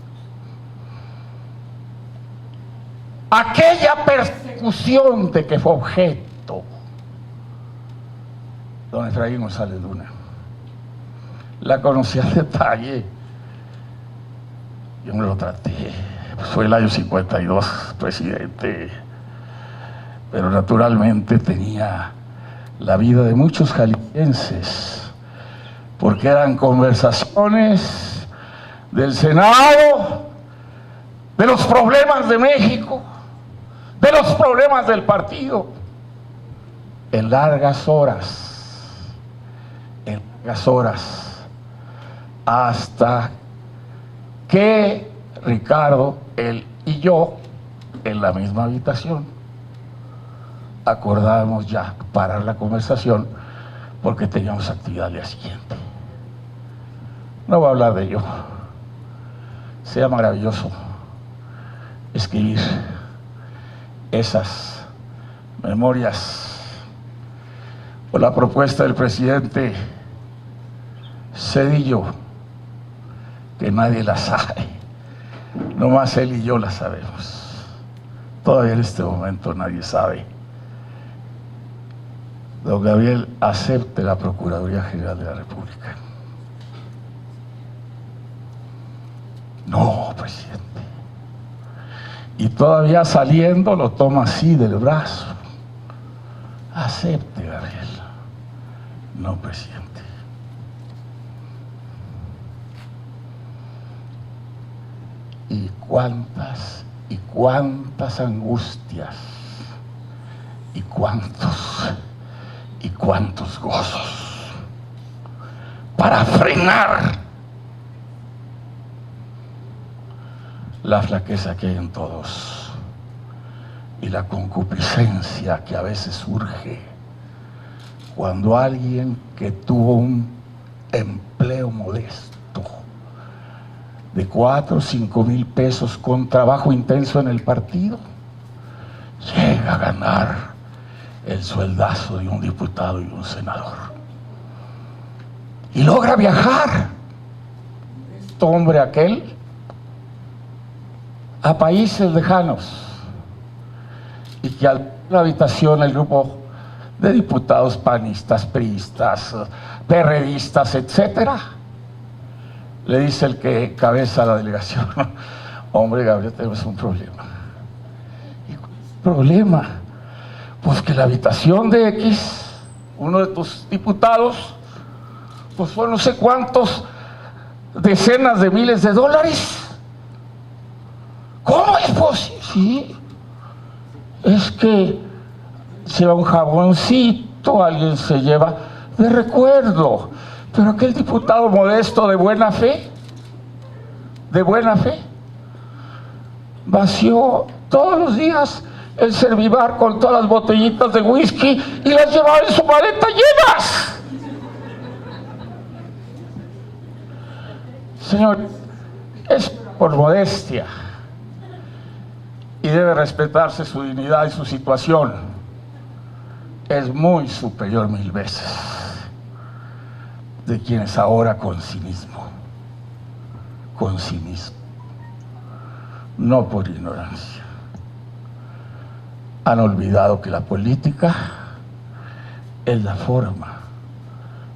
Speaker 6: Aquella persecución de que fue objeto don Efraín González Luna, la conocí al detalle. Yo me lo traté. Fue el año 52, presidente, pero naturalmente tenía la vida de muchos jaliscienses, porque eran conversaciones del Senado, de los problemas de México, de los problemas del partido, en largas horas, hasta que Ricardo, él y yo, en la misma habitación, acordábamos ya parar la conversación porque teníamos actividad al día siguiente. No voy a hablar de ello. Sea maravilloso escribir esas memorias por la propuesta del presidente Cedillo, que nadie la sabe, nomás él y yo la sabemos. Todavía en este momento nadie sabe. Don Gabriel acepte la Procuraduría General de la República. No, presidente. Y todavía saliendo lo toma así del brazo. Acepte, Gabriel. No, presidente. Y cuántas angustias y cuántos gozos para frenar la flaqueza que hay en todos y la concupiscencia que a veces surge cuando alguien que tuvo un empleo modesto de 4 o 5 mil pesos con trabajo intenso en el partido llega a ganar el sueldazo de un diputado y un senador y logra viajar este hombre aquel a países lejanos, y que al la habitación el grupo de diputados panistas, priistas, perredistas, etcétera, Le dice el que cabeza la delegación: hombre, Gabriel, tenemos un problema. ¿Y cuál es el problema? Pues que la habitación de X, uno de tus diputados, pues fue no sé cuántos decenas de miles de dólares. ¿Cómo es posible? Sí, es que se va un jaboncito, alguien se lleva de recuerdo, pero aquel diputado modesto de buena fe, vació todos los días el servivar con todas las botellitas de whisky y las llevaba en su maleta llenas. Señor, es por modestia y debe respetarse su dignidad y su situación. Es muy superior 1000 veces de quienes ahora con cinismo, no por ignorancia, han olvidado que la política es la forma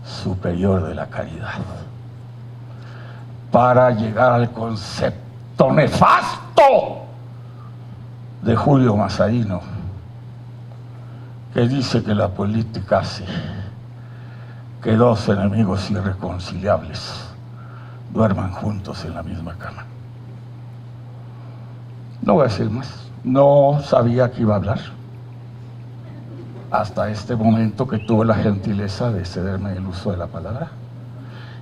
Speaker 6: superior de la caridad, para llegar al concepto nefasto de Julio Mazzarino, que dice que la política hace que dos enemigos irreconciliables duerman juntos en la misma cama. No voy a decir más. No sabía que iba a hablar hasta este momento que tuve la gentileza de cederme el uso de la palabra.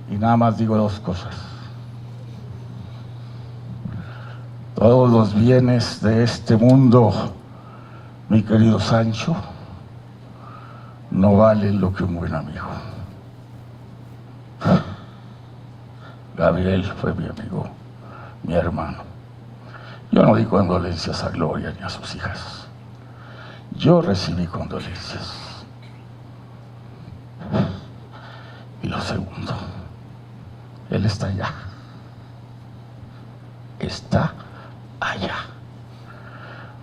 Speaker 6: Y nada más digo 2 cosas. Todos los bienes de este mundo, mi querido Sancho, no valen lo que un buen amigo. Gabriel fue mi amigo, mi hermano. Yo no di condolencias a Gloria ni a sus hijas. Yo recibí condolencias. Y lo segundo, él está allá. Está allá,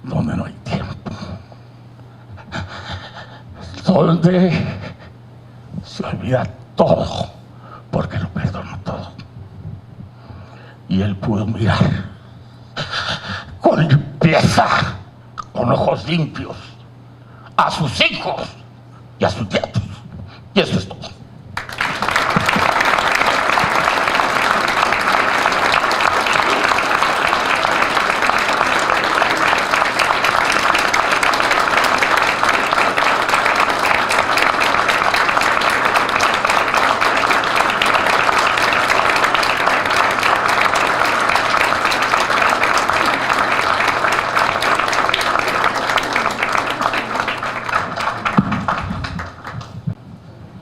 Speaker 6: donde no hay tiempo, donde se olvida todo, porque lo perdonó todo. Y él pudo mirar con limpieza, con ojos limpios, a sus hijos y a sus nietos. Y eso es todo.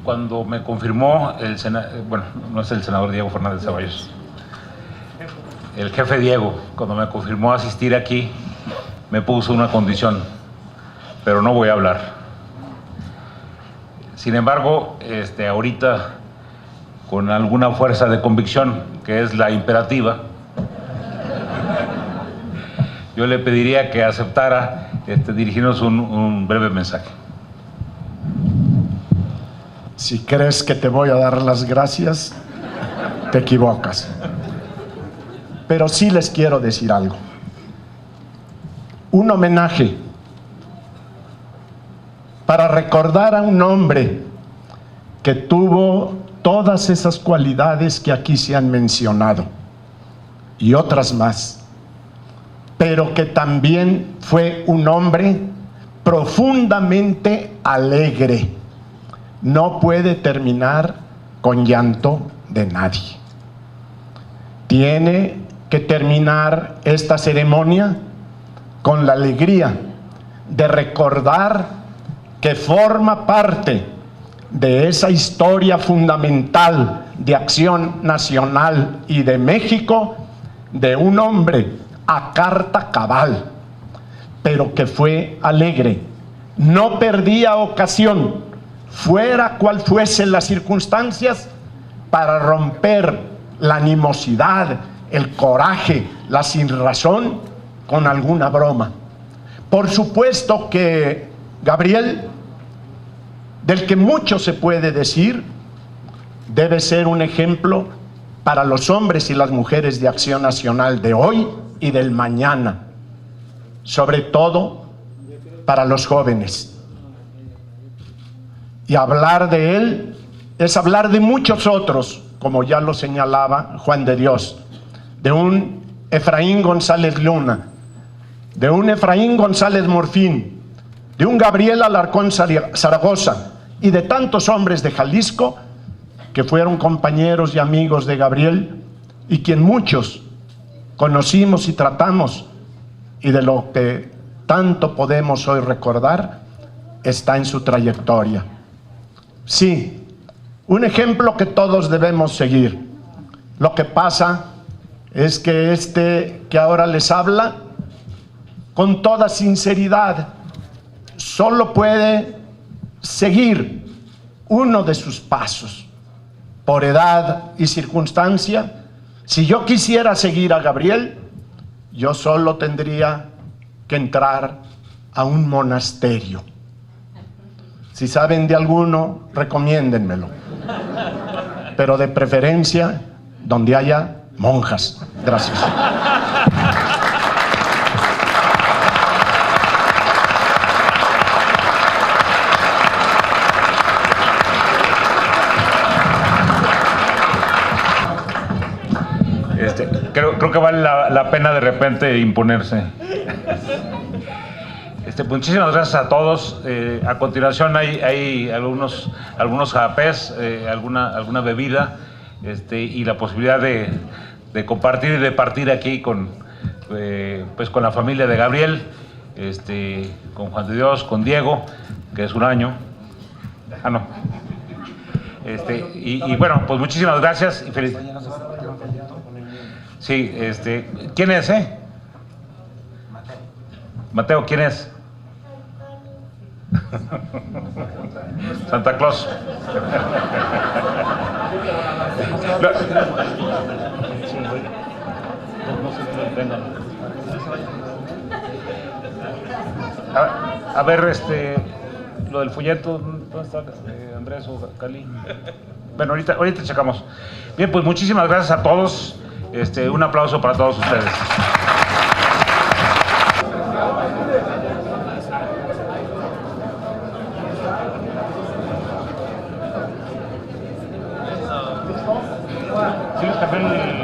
Speaker 1: Cuando me confirmó el senador, bueno, no es el senador Diego Fernández Ceballos, el jefe Diego, cuando me confirmó asistir aquí, me puso una condición, pero no voy a hablar. Sin embargo, ahorita, con alguna fuerza de convicción, que es la imperativa, yo le pediría que aceptara dirigirnos un breve mensaje.
Speaker 7: Si crees que te voy a dar las gracias, te equivocas. Pero sí les quiero decir algo. Un homenaje para recordar a un hombre que tuvo todas esas cualidades que aquí se han mencionado y otras más, pero que también fue un hombre profundamente alegre. No puede terminar con llanto de nadie. Tiene que terminar esta ceremonia con la alegría de recordar que forma parte de esa historia fundamental de Acción Nacional y de México, de un hombre a carta cabal, pero que fue alegre. No perdía ocasión, fuera cual fuesen las circunstancias, para romper la animosidad, el coraje, la sinrazón con alguna broma. Por supuesto que Gabriel, del que mucho se puede decir, debe ser un ejemplo para los hombres y las mujeres de Acción Nacional de hoy y del mañana, sobre todo para los jóvenes. Y hablar de él es hablar de muchos otros, como ya lo señalaba Juan de Dios, de un Efraín González Luna, de un Efraín González Morfín, de un Gabriel Alarcón Zaragoza y de tantos hombres de Jalisco que fueron compañeros y amigos de Gabriel y quien muchos conocimos y tratamos, y de lo que tanto podemos hoy recordar está en su trayectoria. Sí, un ejemplo que todos debemos seguir. Lo que pasa es que este que ahora les habla, con toda sinceridad, solo puede seguir uno de sus pasos. Por edad y circunstancia, si yo quisiera seguir a Gabriel, yo solo tendría que entrar a un monasterio. Si saben de alguno, recomiéndenmelo. Pero de preferencia, donde haya monjas. Gracias.
Speaker 1: Creo que vale la pena de repente imponerse. Muchísimas gracias a todos. A continuación hay algunos japés, alguna bebida, y la posibilidad de compartir y de partir aquí con la familia de Gabriel, con Juan de Dios, con Diego, que es un año. No. Y bueno, pues muchísimas gracias y felicidades. Sí, ¿quién es, Mateo, ¿quién es? Santa Claus. A ver, lo del folleto, ¿dónde está Andrés o Cali? Bueno, ahorita checamos. Bien, pues muchísimas gracias a todos. Un aplauso para todos ustedes. Sí, también